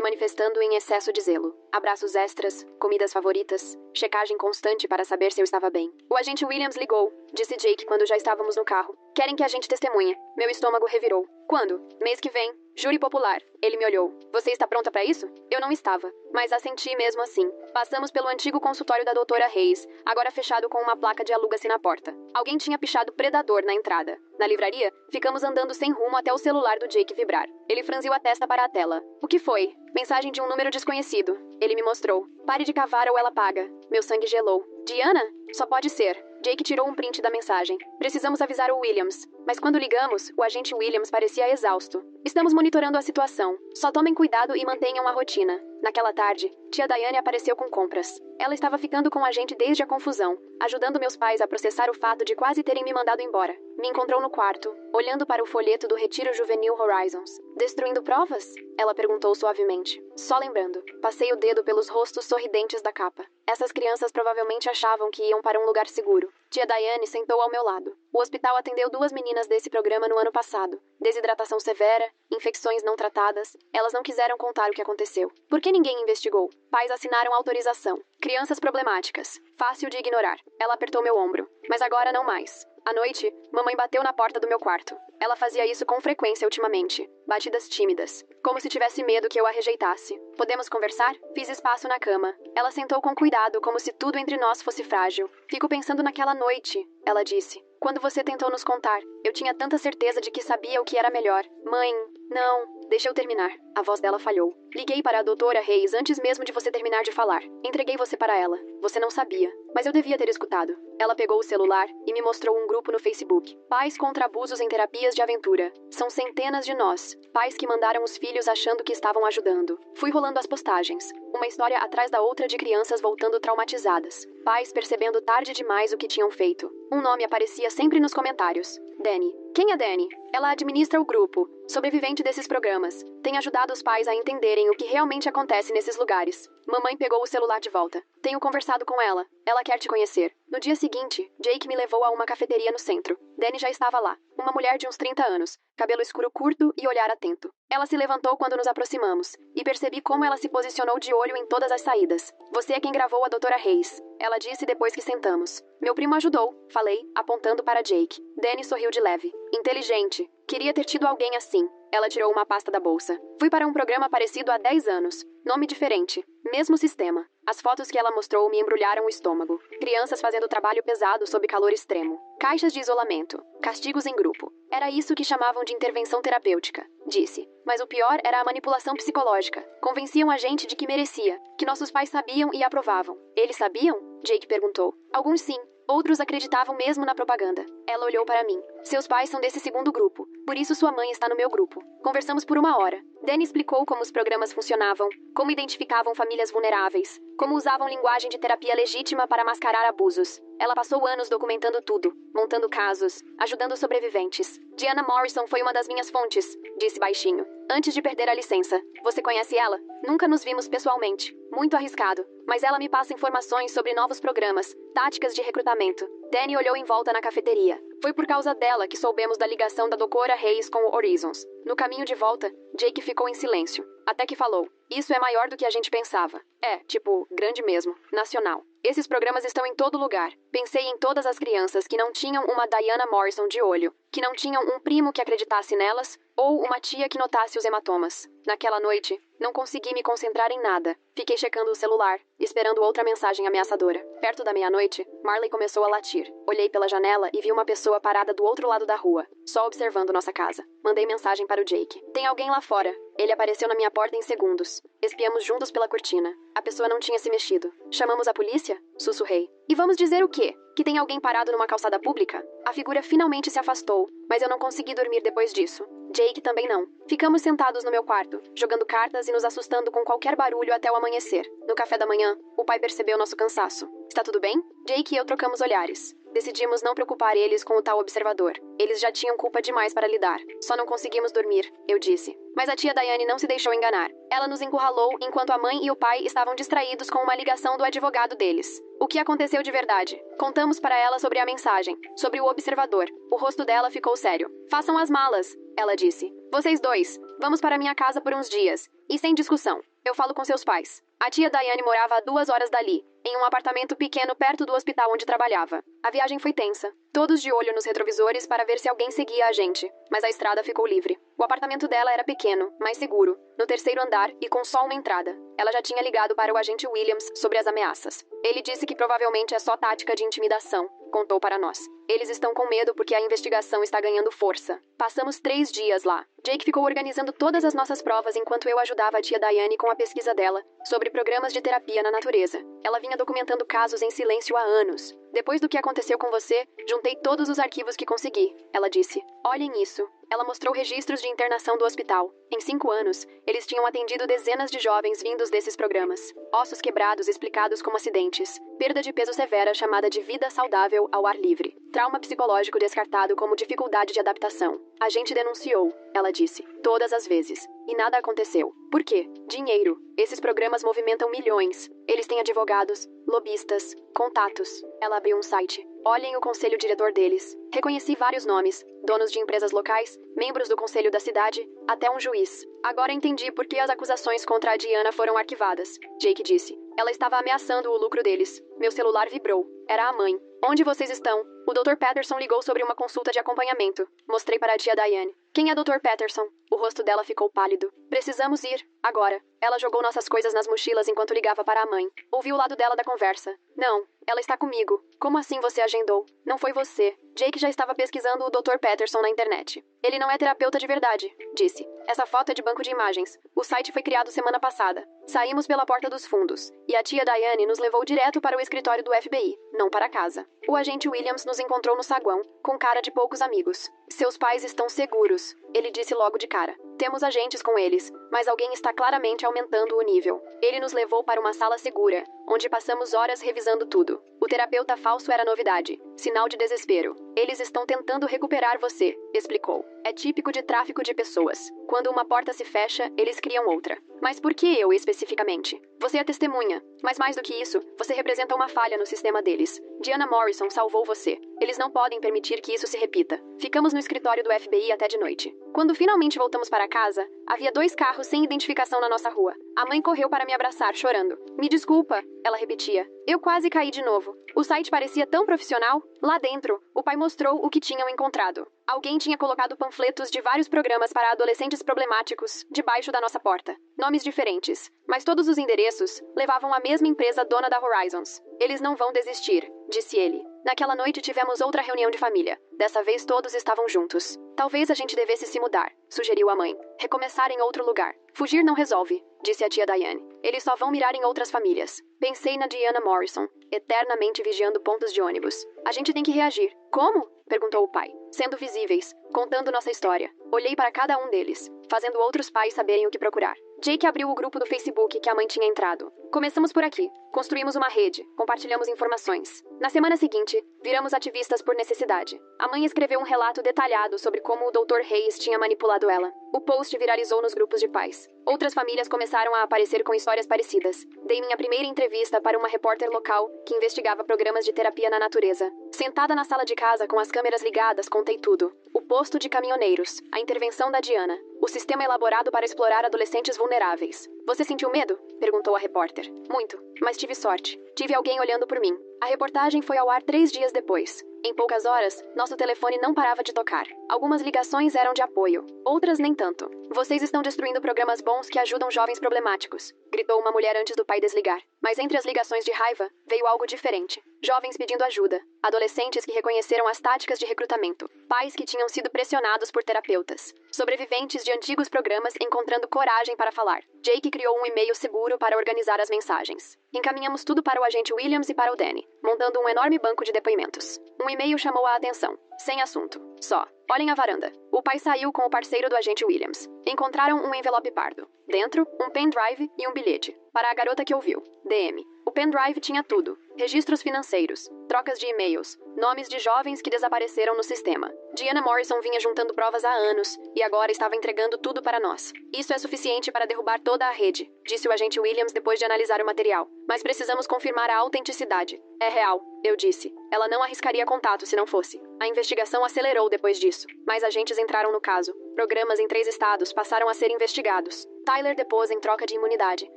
manifestando em excesso de zelo. Abraços extras, comidas favoritas, checagem constante para saber se eu estava bem. O agente Williams ligou, disse Jake quando já estávamos no carro. Querem que a gente testemunhe. Meu estômago revirou. Quando? Mês que vem. Júri popular. Ele me olhou. Você está pronta para isso? Eu não estava, mas assenti mesmo assim. Passamos pelo antigo consultório da doutora Hayes, agora fechado com uma placa de aluga-se na porta. Alguém tinha pichado predador na entrada. Na livraria, ficamos andando sem rumo até o celular do Jake vibrar. Ele franziu a testa para a tela. O que foi? Mensagem de um número desconhecido. Ele me mostrou. Pare de cavar ou ela paga. Meu sangue gelou. Diana? Só pode ser. Jake tirou um print da mensagem. Precisamos avisar o Williams. Mas quando ligamos, o agente Williams parecia exausto. Estamos monitorando a situação. Só tomem cuidado e mantenham a rotina. Naquela tarde, tia Diane apareceu com compras. Ela estava ficando com a gente desde a confusão, ajudando meus pais a processar o fato de quase terem me mandado embora. Me encontrou no quarto, olhando para o folheto do Retiro Juvenil Horizons. Destruindo provas? Ela perguntou suavemente. Só lembrando. Passei o dedo pelos rostos sorridentes da capa. Essas crianças provavelmente achavam que iam para um lugar seguro. Tia Diane sentou ao meu lado. O hospital atendeu 2 meninas desse programa no ano passado. Desidratação severa, infecções não tratadas. Elas não quiseram contar o que aconteceu. Por que ninguém investigou? Pais assinaram autorização. Crianças problemáticas. Fácil de ignorar. Ela apertou meu ombro. Mas agora não mais. À noite, mamãe bateu na porta do meu quarto. Ela fazia isso com frequência ultimamente. Batidas tímidas. Como se tivesse medo que eu a rejeitasse. Podemos conversar? Fiz espaço na cama. Ela sentou com cuidado, como se tudo entre nós fosse frágil. Fico pensando naquela noite, ela disse. Quando você tentou nos contar, eu tinha tanta certeza de que sabia o que era melhor. Mãe, não. Deixa eu terminar. A voz dela falhou. Liguei para a doutora Hayes antes mesmo de você terminar de falar. Entreguei você para ela. Você não sabia. Mas eu devia ter escutado. Ela pegou o celular e me mostrou um grupo no Facebook. Pais contra abusos em terapias de aventura. São centenas de nós. Pais que mandaram os filhos achando que estavam ajudando. Fui rolando as postagens. Uma história atrás da outra de crianças voltando traumatizadas. Pais percebendo tarde demais o que tinham feito. Um nome aparecia sempre nos comentários. Dani. Quem é Dani? Ela administra o grupo, sobrevivente desses programas. Tem ajudado os pais a entenderem o que realmente acontece nesses lugares. Mamãe pegou o celular de volta. Tenho conversado com ela. Ela quer te conhecer. No dia seguinte, Jake me levou a uma cafeteria no centro. Dani já estava lá. Uma mulher de uns 30 anos, cabelo escuro curto e olhar atento. Ela se levantou quando nos aproximamos, e percebi como ela se posicionou de olho em todas as saídas. Você é quem gravou a Doutora Reis, ela disse depois que sentamos. Meu primo ajudou, falei, apontando para Jake. Danny sorriu de leve. Inteligente. Queria ter tido alguém assim. Ela tirou uma pasta da bolsa. Fui para um programa parecido há 10 anos. Nome diferente. Mesmo sistema. As fotos que ela mostrou me embrulharam o estômago. Crianças fazendo trabalho pesado sob calor extremo. Caixas de isolamento. Castigos em grupo. Era isso que chamavam de intervenção terapêutica, disse. Mas o pior era a manipulação psicológica. Convenciam a gente de que merecia, que nossos pais sabiam e aprovavam. Eles sabiam? Jake perguntou. Alguns sim. Outros acreditavam mesmo na propaganda. Ela olhou para mim. Seus pais são desse segundo grupo. Por isso sua mãe está no meu grupo. Conversamos por 1 hora. Danny explicou como os programas funcionavam, como identificavam famílias vulneráveis, como usavam linguagem de terapia legítima para mascarar abusos. Ela passou anos documentando tudo, montando casos, ajudando sobreviventes. Diana Morrison foi uma das minhas fontes, disse baixinho, antes de perder a licença. Você conhece ela? Nunca nos vimos pessoalmente. Muito arriscado. Mas ela me passa informações sobre novos programas, táticas de recrutamento. Danny olhou em volta na cafeteria. Foi por causa dela que soubemos da ligação da Doutora Reis com o Horizons. No caminho de volta, Jake ficou em silêncio. Até que falou. Isso é maior do que a gente pensava. É, tipo, grande mesmo. Nacional. Esses programas estão em todo lugar. Pensei em todas as crianças que não tinham uma Diana Morrison de olho, que não tinham um primo que acreditasse nelas, ou uma tia que notasse os hematomas. Naquela noite, não consegui me concentrar em nada. Fiquei checando o celular, esperando outra mensagem ameaçadora. Perto da meia-noite, Marley começou a latir. Olhei pela janela e vi uma pessoa parada do outro lado da rua, só observando nossa casa. Mandei mensagem para o Jake. Tem alguém lá fora. Ele apareceu na minha porta em segundos. Espiamos juntos pela cortina. A pessoa não tinha se mexido. Chamamos a polícia? Sussurrei. E vamos dizer o quê? Que tem alguém parado numa calçada pública? A figura finalmente se afastou, mas eu não consegui dormir depois disso. Jake também não. Ficamos sentados no meu quarto, jogando cartas e nos assustando com qualquer barulho até o amanhecer. No café da manhã, o pai percebeu nosso cansaço. Está tudo bem? Jake e eu trocamos olhares. Decidimos não preocupar eles com o tal observador. Eles já tinham culpa demais para lidar. Só não conseguimos dormir, eu disse. Mas a tia Diane não se deixou enganar. Ela nos encurralou enquanto a mãe e o pai estavam distraídos com uma ligação do advogado deles. O que aconteceu de verdade? Contamos para ela sobre a mensagem, sobre o observador. O rosto dela ficou sério. Façam as malas, ela disse. Vocês dois, vamos para minha casa por uns dias. E sem discussão. Eu falo com seus pais. A tia Diane morava a 2 horas dali, em um apartamento pequeno perto do hospital onde trabalhava. A viagem foi tensa. Todos de olho nos retrovisores para ver se alguém seguia a gente, mas a estrada ficou livre. O apartamento dela era pequeno, mas seguro, no 3º andar e com só uma entrada. Ela já tinha ligado para o agente Williams sobre as ameaças. Ele disse que provavelmente é só tática de intimidação, contou para nós. Eles estão com medo porque a investigação está ganhando força. Passamos 3 dias lá. Jake ficou organizando todas as nossas provas enquanto eu ajudava a tia Diane com a pesquisa dela sobre programas de terapia na natureza. Ela vinha documentando casos em silêncio há anos. Depois do que aconteceu com você, juntei todos os arquivos que consegui, ela disse. Olhem isso. Ela mostrou registros de internação do hospital. Em 5 anos, eles tinham atendido dezenas de jovens vindos desses programas. Ossos quebrados explicados como acidentes. Perda de peso severa chamada de vida saudável ao ar livre. Trauma psicológico descartado como dificuldade de adaptação. A gente denunciou, ela disse. Todas as vezes. E nada aconteceu. Por quê? Dinheiro. Esses programas movimentam milhões. Eles têm advogados, lobistas, contatos. Ela abriu um site. Olhem o conselho diretor deles. Reconheci vários nomes. Donos de empresas locais, membros do conselho da cidade, até um juiz. Agora entendi por que as acusações contra a Diana foram arquivadas. Jake disse. Ela estava ameaçando o lucro deles. Meu celular vibrou. Era a mãe. Onde vocês estão? O Dr. Patterson ligou sobre uma consulta de acompanhamento. Mostrei para a tia Diane. Quem é Dr. Patterson? O rosto dela ficou pálido. Precisamos ir. Agora. Ela jogou nossas coisas nas mochilas enquanto ligava para a mãe. Ouvi o lado dela da conversa. Não. Ela está comigo. Como assim você agendou? Não foi você. Jake já estava pesquisando o Dr. Patterson na internet. Ele não é terapeuta de verdade, disse. Essa foto é de banco de imagens. O site foi criado semana passada. Saímos pela porta dos fundos. E a tia Diane nos levou direto para o escritório do FBI, não para casa. O agente Williams nos encontrou no saguão, com cara de poucos amigos. Seus pais estão seguros, ele disse logo de cara. Temos agentes com eles, mas alguém está claramente aumentando o nível. Ele nos levou para uma sala segura, onde passamos horas revisando tudo. O terapeuta falso era novidade, sinal de desespero. Eles estão tentando recuperar você, explicou. É típico de tráfico de pessoas. Quando uma porta se fecha, eles criam outra. Mas por que eu especificamente? Você é testemunha, mas mais do que isso, você representa uma falha no sistema deles. Diana Morrison salvou você. Eles não podem permitir que isso se repita. Ficamos no escritório do FBI até de noite. Quando finalmente voltamos para casa, havia 2 carros sem identificação na nossa rua. A mãe correu para me abraçar, chorando. Me desculpa, ela repetia. Eu quase caí de novo. O site parecia tão profissional. Lá dentro, o pai mostrou o que tinham encontrado. Alguém tinha colocado panfletos de vários programas para adolescentes problemáticos debaixo da nossa porta. Nomes diferentes, mas todos os endereços levavam à mesma empresa dona da Horizons. Eles não vão desistir, disse ele. Naquela noite tivemos outra reunião de família. Dessa vez todos estavam juntos. Talvez a gente devesse se mudar, sugeriu a mãe. Recomeçar em outro lugar. Fugir não resolve, disse a tia Diane. Eles só vão mirar em outras famílias. Pensei na Diana Morrison, eternamente vigiando pontos de ônibus. A gente tem que reagir. Como? Perguntou o pai. Sendo visíveis, contando nossa história. Olhei para cada um deles, fazendo outros pais saberem o que procurar. Jake abriu o grupo do Facebook que a mãe tinha entrado. Começamos por aqui. Construímos uma rede, compartilhamos informações. Na semana seguinte, viramos ativistas por necessidade. A mãe escreveu um relato detalhado sobre como o Dr. Hayes tinha manipulado ela. O post viralizou nos grupos de pais. Outras famílias começaram a aparecer com histórias parecidas. Dei minha primeira entrevista para uma repórter local que investigava programas de terapia na natureza. Sentada na sala de casa com as câmeras ligadas, contei tudo. O posto de caminhoneiros, a intervenção da Diana, o sistema elaborado para explorar adolescentes vulneráveis. Você sentiu medo? Perguntou a repórter. Muito, mas tive sorte. Tive alguém olhando por mim. A reportagem foi ao ar 3 dias depois. Em poucas horas, nosso telefone não parava de tocar. Algumas ligações eram de apoio, outras nem tanto. Vocês estão destruindo programas bons que ajudam jovens problemáticos, gritou uma mulher antes do pai desligar. Mas entre as ligações de raiva, veio algo diferente. Jovens pedindo ajuda, adolescentes que reconheceram as táticas de recrutamento, pais que tinham sido pressionados por terapeutas, sobreviventes de antigos programas encontrando coragem para falar. Jake criou um e-mail seguro para organizar as mensagens. Encaminhamos tudo para o agente Williams e para o Danny, montando um enorme banco de depoimentos. Um e-mail chamou a atenção. Sem assunto. Só. Olhem a varanda. O pai saiu com o parceiro do agente Williams. Encontraram um envelope pardo. Dentro, um pendrive e um bilhete. Para a garota que ouviu. DM. O pendrive tinha tudo. Registros financeiros, trocas de e-mails, nomes de jovens que desapareceram no sistema. Diana Morrison vinha juntando provas há anos e agora estava entregando tudo para nós. Isso é suficiente para derrubar toda a rede, disse o agente Williams depois de analisar o material. Mas precisamos confirmar a autenticidade. É real, eu disse. Ela não arriscaria contato se não fosse. A investigação acelerou depois disso. Mais agentes entraram no caso. Programas em 3 estados passaram a ser investigados. Tyler depôs em troca de imunidade,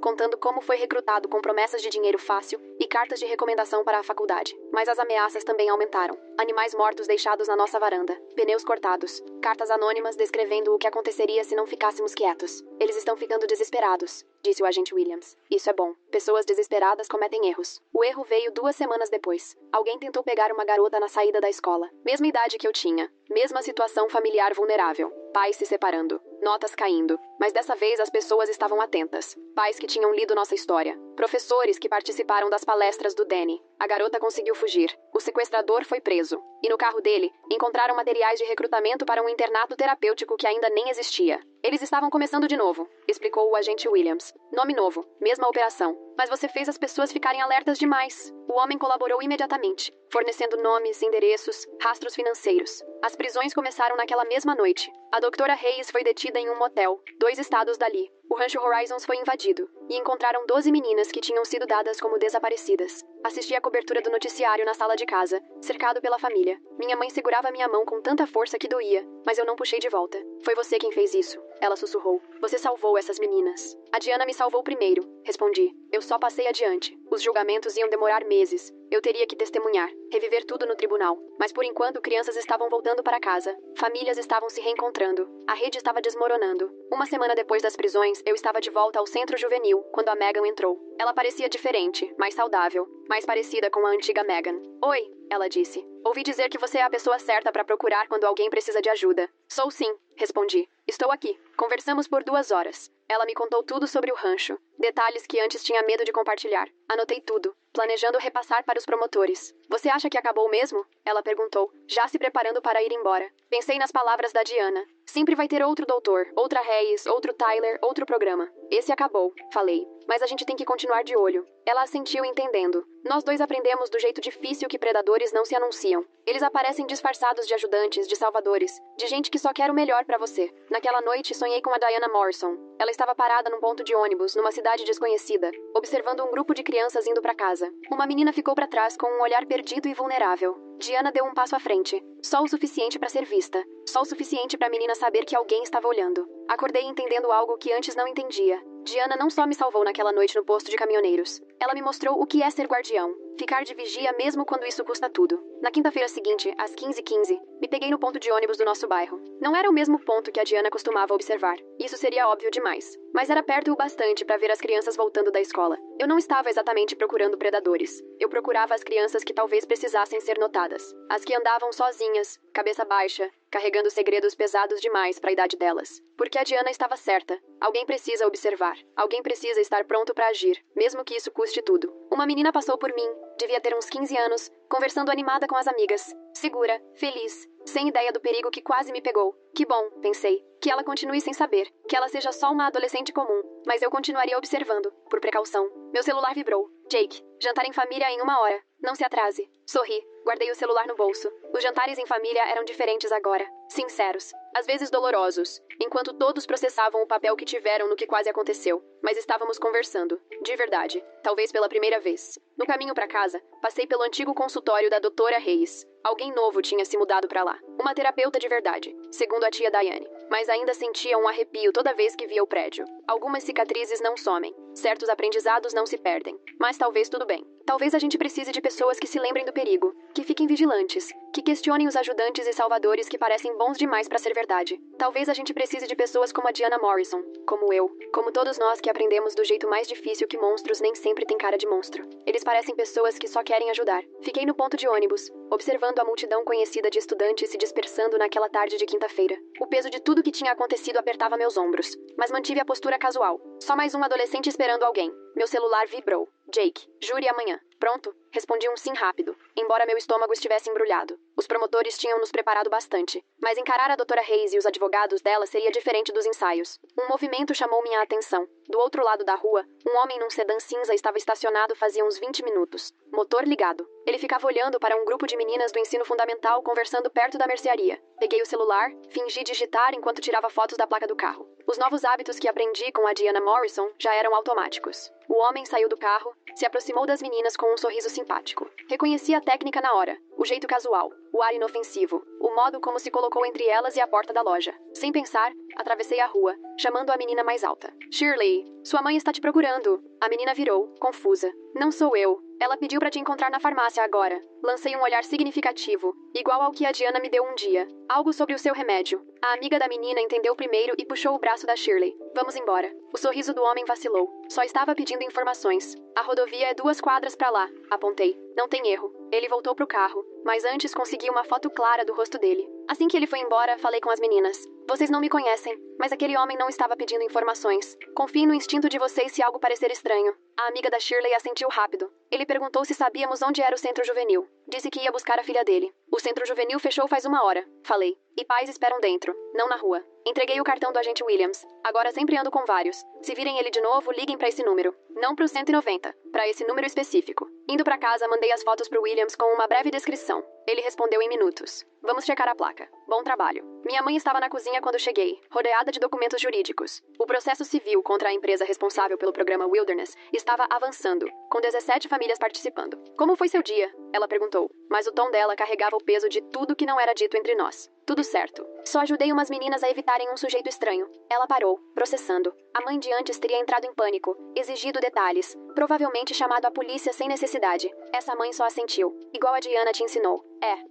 contando como foi recrutado com promessas de dinheiro fácil e cartas de recomendação para a faculdade. Mas as ameaças também aumentaram. Animais mortos deixados na nossa varanda, pneus cortados, cartas anônimas descrevendo o que aconteceria se não ficássemos quietos. Eles estão ficando desesperados, disse o agente Williams. Isso é bom. Pessoas desesperadas cometem erros. O erro veio 2 semanas depois. Alguém tentou pegar uma garota na saída da escola. Mesma idade que eu tinha. Mesma situação familiar vulnerável. Pais se separando. Notas caindo. Mas dessa vez as pessoas estavam atentas. Pais que tinham lido nossa história. Professores que participaram das palestras do Danny. A garota conseguiu fugir. O sequestrador foi preso. E no carro dele, encontraram materiais de recrutamento para um internato terapêutico que ainda nem existia. Eles estavam começando de novo, explicou o agente Williams. Nome novo, mesma operação. Mas você fez as pessoas ficarem alertas demais. O homem colaborou imediatamente, fornecendo nomes, endereços, rastros financeiros. As prisões começaram naquela mesma noite. A doutora Hayes foi detida em um motel, 2 estados dali. O rancho Horizons foi invadido e encontraram 12 meninas que tinham sido dadas como desaparecidas. Assisti à cobertura do noticiário na sala de casa, cercado pela família. Minha mãe segurava minha mão com tanta força que doía, mas eu não puxei de volta. Foi você quem fez isso, ela sussurrou. Você salvou essas meninas. A Diana me salvou primeiro, respondi. Eu só passei adiante. Os julgamentos iam demorar meses. Eu teria que testemunhar, reviver tudo no tribunal. Mas por enquanto, crianças estavam voltando para casa. Famílias estavam se reencontrando. A rede estava desmoronando. Uma semana depois das prisões, eu estava de volta ao centro juvenil, quando a Megan entrou. Ela parecia diferente, mais saudável, mais parecida com a antiga Megan. Oi, ela disse. Ouvi dizer que você é a pessoa certa para procurar quando alguém precisa de ajuda. Sou sim, respondi. Estou aqui. Conversamos por 2 horas. Ela me contou tudo sobre o rancho. Detalhes que antes tinha medo de compartilhar. Anotei tudo, planejando repassar para os promotores. Você acha que acabou mesmo? Ela perguntou, já se preparando para ir embora. Pensei nas palavras da Diana. Sempre vai ter outro doutor, outra Hayes, outro Tyler, outro programa. Esse acabou, falei. Mas a gente tem que continuar de olho. Ela assentiu entendendo. Nós dois aprendemos do jeito difícil que predadores não se anunciam. Eles aparecem disfarçados de ajudantes, de salvadores, de gente que só quer o melhor pra você. Naquela noite, sonhei com a Diana Morrison. Ela estava parada num ponto de ônibus, numa cidade desconhecida, observando um grupo de crianças indo pra casa. Uma menina ficou pra trás com um olhar perdido e vulnerável. Diana deu um passo à frente. Só o suficiente pra ser vista. Só o suficiente pra menina saber que alguém estava olhando. Acordei entendendo algo que antes não entendia. Diana não só me salvou naquela noite no posto de caminhoneiros. Ela me mostrou o que é ser guardião. Ficar de vigia mesmo quando isso custa tudo. Na quinta-feira seguinte, às 15h15, me peguei no ponto de ônibus do nosso bairro. Não era o mesmo ponto que a Diana costumava observar. Isso seria óbvio demais. Mas era perto o bastante para ver as crianças voltando da escola. Eu não estava exatamente procurando predadores. Eu procurava as crianças que talvez precisassem ser notadas. As que andavam sozinhas, cabeça baixa, carregando segredos pesados demais para a idade delas. Porque a Diana estava certa. Alguém precisa observar. Alguém precisa estar pronto para agir, mesmo que isso custe tudo. Uma menina passou por mim, devia ter uns 15 anos, conversando animada com as amigas. Segura, feliz, sem ideia do perigo que quase me pegou. Que bom, pensei, que ela continue sem saber, que ela seja só uma adolescente comum. Mas eu continuaria observando, por precaução. Meu celular vibrou. Jake, jantar em família em 1 hora. Não se atrase. Sorri. Guardei o celular no bolso. Os jantares em família eram diferentes agora. Sinceros. Às vezes dolorosos. Enquanto todos processavam o papel que tiveram no que quase aconteceu. Mas estávamos conversando. De verdade. Talvez pela primeira vez. No caminho para casa, passei pelo antigo consultório da doutora Hayes. Alguém novo tinha se mudado para lá. Uma terapeuta de verdade, segundo a tia Diane. Mas ainda sentia um arrepio toda vez que via o prédio. Algumas cicatrizes não somem. Certos aprendizados não se perdem. Mas talvez tudo bem. Talvez a gente precise de pessoas que se lembrem do perigo, que fiquem vigilantes, que questionem os ajudantes e salvadores que parecem bons demais para ser verdade. Talvez a gente precise de pessoas como a Diana Morrison, como eu, como todos nós que aprendemos do jeito mais difícil que monstros nem sempre têm cara de monstro. Eles parecem pessoas que só querem ajudar. Fiquei no ponto de ônibus, observando a multidão conhecida de estudantes se dispersando naquela tarde de quinta-feira. O peso de tudo que tinha acontecido apertava meus ombros, mas mantive a postura casual. Só mais um adolescente esperando alguém. Meu celular vibrou. Jake, jure amanhã. Pronto? Respondi um sim rápido, embora meu estômago estivesse embrulhado. Os promotores tinham nos preparado bastante, mas encarar a doutora Hayes e os advogados dela seria diferente dos ensaios. Um movimento chamou minha atenção. Do outro lado da rua, um homem num sedã cinza estava estacionado fazia uns 20 minutos. Motor ligado. Ele ficava olhando para um grupo de meninas do ensino fundamental conversando perto da mercearia. Peguei o celular, fingi digitar enquanto tirava fotos da placa do carro. Os novos hábitos que aprendi com a Diana Morrison já eram automáticos. O homem saiu do carro, se aproximou das meninas com um sorriso simpático. Reconheci a técnica na hora, o jeito casual, o ar inofensivo, o modo como se colocou entre elas e a porta da loja. Sem pensar, atravessei a rua, chamando a menina mais alta. Shirley, sua mãe está te procurando. A menina virou, confusa. Não sou eu. Ela pediu para te encontrar na farmácia agora. Lancei um olhar significativo, igual ao que a Diana me deu um dia. Algo sobre o seu remédio. A amiga da menina entendeu primeiro e puxou o braço da Shirley. Vamos embora. O sorriso do homem vacilou. Só estava pedindo informações. A rodovia é 2 quadras para lá. Apontei. Não tem erro. Ele voltou pro carro, mas antes consegui uma foto clara do rosto dele. Assim que ele foi embora, falei com as meninas. Vocês não me conhecem, mas aquele homem não estava pedindo informações. Confie no instinto de vocês se algo parecer estranho. A amiga da Shirley assentiu rápido. Ele perguntou se sabíamos onde era o centro juvenil. Disse que ia buscar a filha dele. O centro juvenil fechou faz 1 hora. Falei. E pais esperam dentro, não na rua. Entreguei o cartão do agente Williams. Agora sempre ando com vários. Se virem ele de novo, liguem pra esse número. Não pro 190, pra esse número específico. Indo pra casa, mandei as fotos pro Williams com uma breve descrição. Ele respondeu em minutos. Vamos checar a placa. Bom trabalho. Minha mãe estava na cozinha quando cheguei, rodeada de documentos jurídicos. O processo civil contra a empresa responsável pelo programa Wilderness estava avançando, com 17 famílias participando. Como foi seu dia? Ela perguntou, mas o tom dela carregava o peso de tudo que não era dito entre nós. Tudo certo. Só ajudei umas meninas a evitarem um sujeito estranho. Ela parou, processando. A mãe de antes teria entrado em pânico, exigido detalhes, provavelmente chamado a polícia sem necessidade. Essa mãe só assentiu, igual a Diana te ensinou.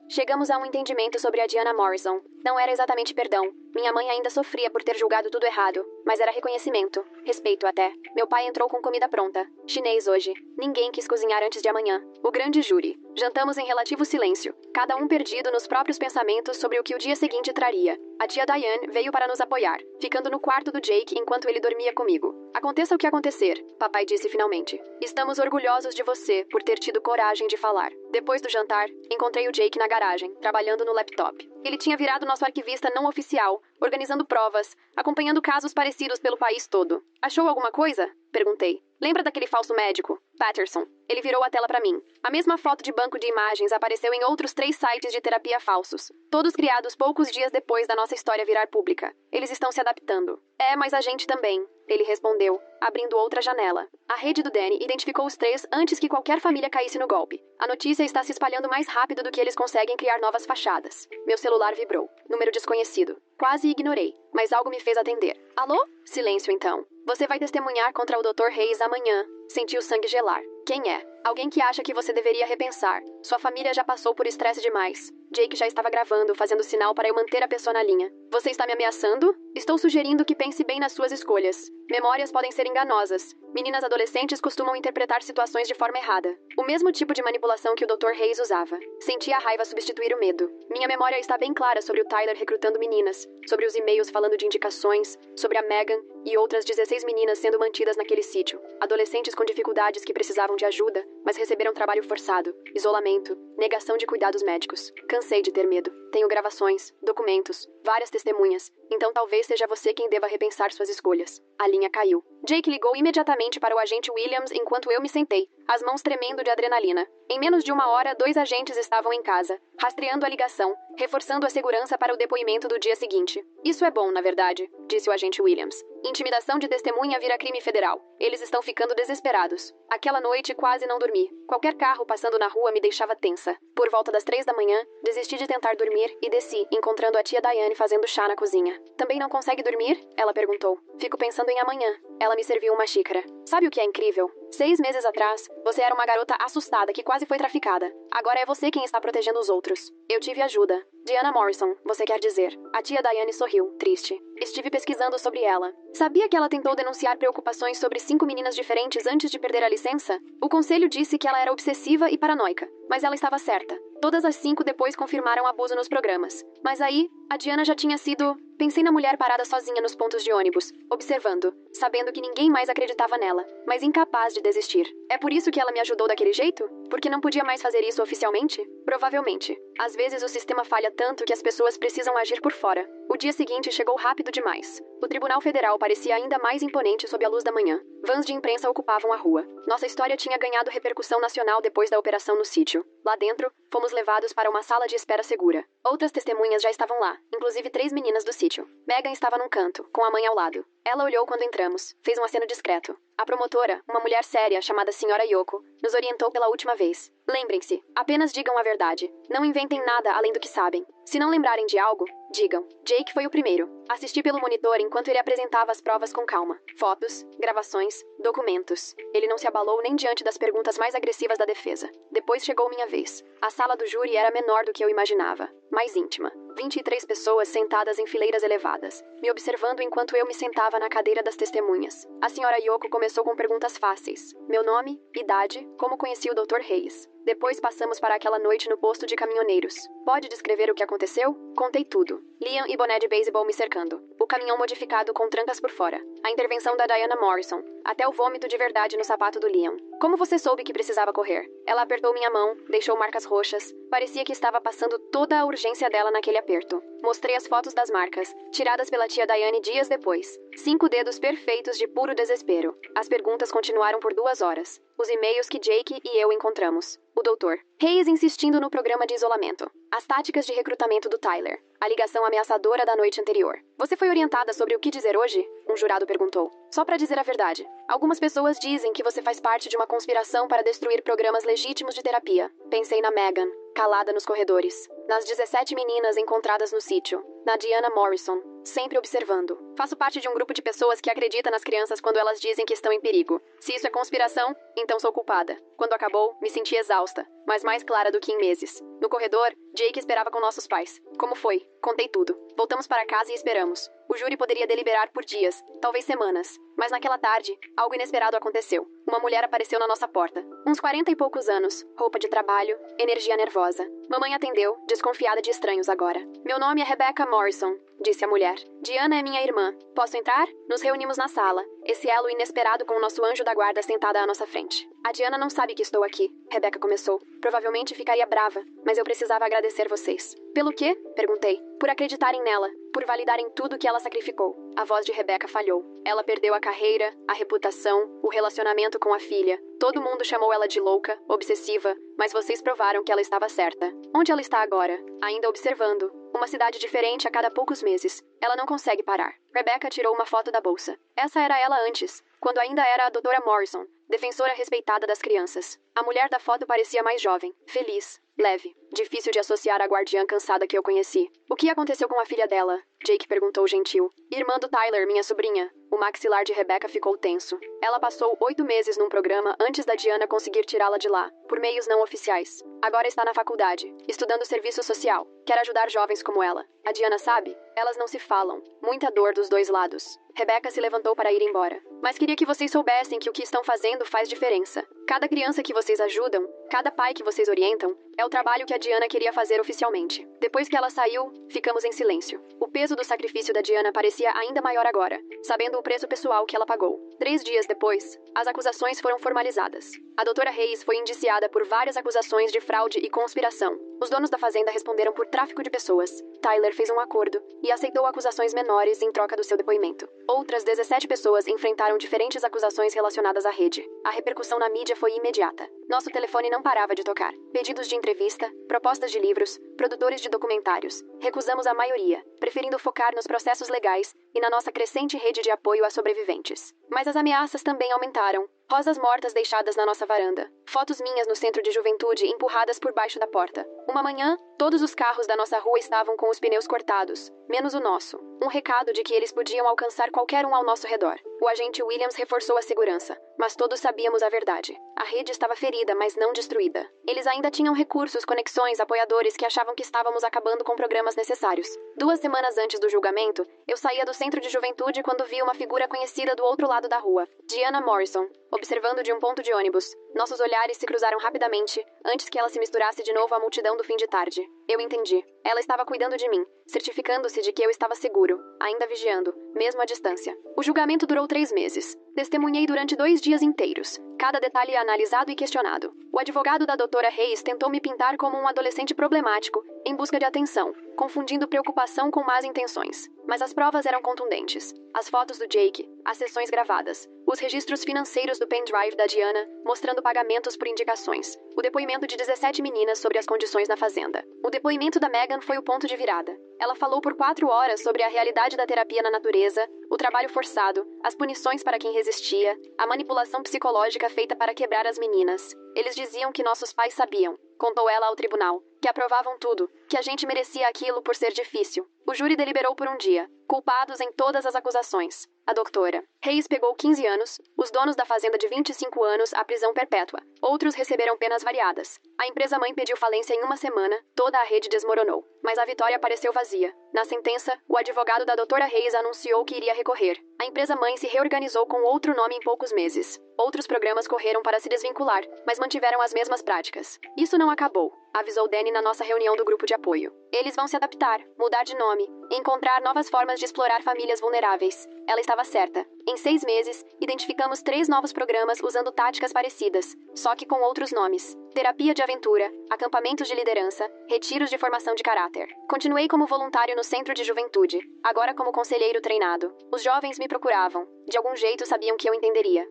Chegamos a um entendimento sobre a Diana Morrison. Não era exatamente perdão. Minha mãe ainda sofria por ter julgado tudo errado, mas era reconhecimento, respeito até. Meu pai entrou com comida pronta. Chinês hoje. Ninguém quis cozinhar antes de amanhã. O grande júri. Jantamos em relativo silêncio, cada um perdido nos próprios pensamentos sobre o que o dia seguinte traria. A tia Diane veio para nos apoiar, ficando no quarto do Jake enquanto ele dormia comigo. Aconteça o que acontecer, papai disse finalmente. Estamos orgulhosos de você por ter tido coragem de falar. Depois do jantar, encontrei o Jake na garagem, trabalhando no laptop. Ele tinha virado nosso arquivista não oficial, organizando provas, acompanhando casos parecidos pelo país todo. Achou alguma coisa? Perguntei. Lembra daquele falso médico? Patterson. Ele virou a tela para mim. A mesma foto de banco de imagens apareceu em outros 3 sites de terapia falsos, todos criados poucos dias depois da nossa história virar pública. Eles estão se adaptando. É, mas a gente também. Ele respondeu, abrindo outra janela. A rede do Danny identificou os 3 antes que qualquer família caísse no golpe. A notícia está se espalhando mais rápido do que eles conseguem criar novas fachadas. Meu celular vibrou. Número desconhecido. Quase ignorei, mas algo me fez atender. Alô? Silêncio então. Você vai testemunhar contra o Dr. Hayes amanhã. Senti o sangue gelar. Quem é? Alguém que acha que você deveria repensar. Sua família já passou por estresse demais. Jake já estava gravando, fazendo sinal para eu manter a pessoa na linha. Você está me ameaçando? Estou sugerindo que pense bem nas suas escolhas. Memórias podem ser enganosas. Meninas adolescentes costumam interpretar situações de forma errada. O mesmo tipo de manipulação que o Dr. Hayes usava. Senti a raiva substituir o medo. Minha memória está bem clara sobre o Tyler recrutando meninas, sobre os e-mails falando de indicações, sobre a Megan e outras 16 meninas sendo mantidas naquele sítio. Adolescentes com dificuldades que precisavam de ajuda, mas receberam trabalho forçado, isolamento, negação de cuidados médicos. Cansei de ter medo. Tenho gravações, documentos, várias testemunhas. Então talvez seja você quem deva repensar suas escolhas. A linha caiu. Jake ligou imediatamente para o agente Williams enquanto eu me sentei, as mãos tremendo de adrenalina. Em menos de 1 hora, 2 agentes estavam em casa, rastreando a ligação, reforçando a segurança para o depoimento do dia seguinte. Isso é bom, na verdade, disse o agente Williams. Intimidação de testemunha vira crime federal. Eles estão ficando desesperados. Aquela noite quase não dormi. Qualquer carro passando na rua me deixava tensa. Por volta das 3 da manhã, desisti de tentar dormir e desci, encontrando a tia Diane fazendo chá na cozinha. Também não consegue dormir? Ela perguntou. Fico pensando em amanhã. Ela me serviu uma xícara. Sabe o que é incrível? 6 meses atrás, você era uma garota assustada que quase foi traficada. Agora é você quem está protegendo os outros. Eu tive ajuda. Diana Morrison, você quer dizer. A tia Diane sorriu, triste. Estive pesquisando sobre ela. Sabia que ela tentou denunciar preocupações sobre 5 meninas diferentes antes de perder a licença? O conselho disse que ela era obsessiva e paranoica, mas ela estava certa. Todas as 5 depois confirmaram abuso nos programas. Mas aí, a Diana já tinha sido... Pensei na mulher parada sozinha nos pontos de ônibus, observando, sabendo que ninguém mais acreditava nela, mas incapaz de desistir. É por isso que ela me ajudou daquele jeito? Porque não podia mais fazer isso oficialmente? Provavelmente. Às vezes o sistema falha tanto que as pessoas precisam agir por fora. O dia seguinte chegou rápido demais. O Tribunal Federal parecia ainda mais imponente sob a luz da manhã. Vans de imprensa ocupavam a rua. Nossa história tinha ganhado repercussão nacional depois da operação no sítio. Lá dentro, fomos levados para uma sala de espera segura. Outras testemunhas já estavam lá, inclusive 3 meninas do sítio. Megan estava num canto, com a mãe ao lado. Ela olhou quando entramos, fez um aceno discreto. A promotora, uma mulher séria chamada Sra. Yoko, nos orientou pela última vez. Lembrem-se, apenas digam a verdade. Não inventem nada além do que sabem. Se não lembrarem de algo, digam. Jake foi o primeiro. Assisti pelo monitor enquanto ele apresentava as provas com calma. Fotos, gravações, documentos. Ele não se abalou nem diante das perguntas mais agressivas da defesa. Depois chegou minha vez. A sala do júri era menor do que eu imaginava. Mais íntima. 23 pessoas sentadas em fileiras elevadas, me observando enquanto eu me sentava na cadeira das testemunhas. A Sra. Yoko começou com perguntas fáceis. Meu nome, idade, como conheci o Dr. Hayes. Depois passamos para aquela noite no posto de caminhoneiros. Pode descrever o que aconteceu? Contei tudo. Liam e boné de beisebol me cercando. O caminhão modificado com trancas por fora. A intervenção da Diana Morrison. Até o vômito de verdade no sapato do Liam. Como você soube que precisava correr? Ela apertou minha mão, deixou marcas roxas. Parecia que estava passando toda a urgência dela naquele aperto. Mostrei as fotos das marcas, tiradas pela tia Diane dias depois. 5 dedos perfeitos de puro desespero. As perguntas continuaram por 2 horas. Os e-mails que Jake e eu encontramos. O doutor Hayes insistindo no programa de isolamento. As táticas de recrutamento do Tyler. A ligação ameaçadora da noite anterior. Você foi orientada sobre o que dizer hoje? Um jurado perguntou. Só para dizer a verdade. Algumas pessoas dizem que você faz parte de uma conspiração para destruir programas legítimos de terapia. Pensei na Megan, calada nos corredores. Nas 17 meninas encontradas no sítio. Na Diana Morrison. sempre observando. Faço parte de um grupo de pessoas que acredita nas crianças quando elas dizem que estão em perigo. Se isso é conspiração, então sou culpada. Quando acabou, me senti exausta, mas mais clara do que em meses. No corredor, Jake esperava com nossos pais. Como foi? Contei tudo. Voltamos para casa e esperamos. O júri poderia deliberar por dias, talvez semanas. Mas naquela tarde, algo inesperado aconteceu. Uma mulher apareceu na nossa porta. Uns 40 e poucos anos, roupa de trabalho, energia nervosa. Mamãe atendeu, desconfiada de estranhos agora. Meu nome é Rebecca Morrison, disse a mulher. Diana é minha irmã. Posso entrar? Nos reunimos na sala. Esse elo inesperado com o nosso anjo da guarda sentada à nossa frente. A Diana não sabe que estou aqui, Rebecca começou. Provavelmente ficaria brava, mas eu precisava agradecer vocês. Pelo quê? Perguntei. Por acreditarem nela, por validarem tudo que ela sacrificou. A voz de Rebecca falhou. Ela perdeu a carreira, a reputação, o relacionamento com a filha. Todo mundo chamou ela de louca, obsessiva, mas vocês provaram que ela estava certa. Onde ela está agora? Ainda observando. Uma cidade diferente a cada poucos meses. Ela não consegue parar. Rebecca tirou uma foto da bolsa. Essa era ela antes, quando ainda era a Dra. Morrison, defensora respeitada das crianças. A mulher da foto parecia mais jovem, feliz, leve. Difícil de associar à guardiã cansada que eu conheci. O que aconteceu com a filha dela? Jake perguntou gentil. Irmã do Tyler, minha sobrinha. O maxilar de Rebecca ficou tenso. Ela passou 8 meses num programa antes da Diana conseguir tirá-la de lá, por meios não oficiais. Agora está na faculdade, estudando serviço social. Quer ajudar jovens como ela. A Diana sabe? Elas não se falam. Muita dor dos dois lados. Rebecca se levantou para ir embora. Mas queria que vocês soubessem que o que estão fazendo faz diferença. Cada criança que vocês ajudam, cada pai que vocês orientam, é o trabalho que a Diana queria fazer oficialmente. Depois que ela saiu, ficamos em silêncio. O peso do sacrifício da Diana parecia ainda maior agora, sabendo o preço pessoal que ela pagou. 3 dias depois, as acusações foram formalizadas. A Dra. Hayes foi indiciada por várias acusações de fraude e conspiração. Os donos da fazenda responderam por tráfico de pessoas. Tyler fez um acordo e aceitou acusações menores em troca do seu depoimento. Outras 17 pessoas enfrentaram diferentes acusações relacionadas à rede. A repercussão na mídia foi imediata. Nosso telefone não parava de tocar. Pedidos de entrevista, propostas de livros, produtores de documentários. Recusamos a maioria, preferindo focar nos processos legais e na nossa crescente rede de apoio a sobreviventes. Mas as ameaças também aumentaram. Rosas mortas deixadas na nossa varanda. Fotos minhas no centro de juventude empurradas por baixo da porta. Uma manhã, todos os carros da nossa rua estavam com os pneus cortados, menos o nosso. Um recado de que eles podiam alcançar qualquer um ao nosso redor. O agente Williams reforçou a segurança, mas todos sabíamos a verdade. A rede estava ferida, mas não destruída. Eles ainda tinham recursos, conexões, apoiadores que achavam que estávamos acabando com programas necessários. 2 semanas antes do julgamento, eu saía do centro de juventude quando vi uma figura conhecida do outro lado da rua. Diana Morrison, observando de um ponto de ônibus. Nossos olhares se cruzaram rapidamente, antes que ela se misturasse de novo à multidão do fim de tarde. Eu entendi. Ela estava cuidando de mim, certificando-se de que eu estava seguro, ainda vigiando, mesmo à distância. O julgamento durou 3 meses. Testemunhei durante 2 dias inteiros. Cada detalhe analisado e questionado. O advogado da Dra. Hayes tentou me pintar como um adolescente problemático, em busca de atenção, confundindo preocupação com más intenções. Mas as provas eram contundentes. As fotos do Jake, as sessões gravadas, os registros financeiros do pendrive da Diana, mostrando pagamentos por indicações. O depoimento de 17 meninas sobre as condições na fazenda. O depoimento da Megan foi o ponto de virada. Ela falou por 4 horas sobre a realidade da terapia na natureza, o trabalho forçado, as punições para quem resistia, a manipulação psicológica feita para quebrar as meninas. Eles diziam que nossos pais sabiam, contou ela ao tribunal, que aprovavam tudo, que a gente merecia aquilo por ser difícil. O júri deliberou por um dia, culpados em todas as acusações. A doutora Hayes pegou 15 anos, os donos da fazenda de 25 anos a prisão perpétua. Outros receberam penas variadas. A empresa-mãe pediu falência em 1 semana, toda a rede desmoronou. Mas a vitória pareceu vazia. Na sentença, o advogado da Dra. Hayes anunciou que iria recorrer. A empresa-mãe se reorganizou com outro nome em poucos meses. Outros programas correram para se desvincular, mas mantiveram as mesmas práticas. Isso não acabou, avisou Danny na nossa reunião do grupo de apoio. Eles vão se adaptar, mudar de nome, encontrar novas formas de explorar famílias vulneráveis. Ela estava certa. Em 6 meses, identificamos 3 novos programas usando táticas parecidas, só que com outros nomes. Terapia de aventura, acampamentos de liderança, retiros de formação de caráter. Continuei como voluntário no centro de juventude, agora como conselheiro treinado. Os jovens me procuravam. De algum jeito sabiam que eu entenderia.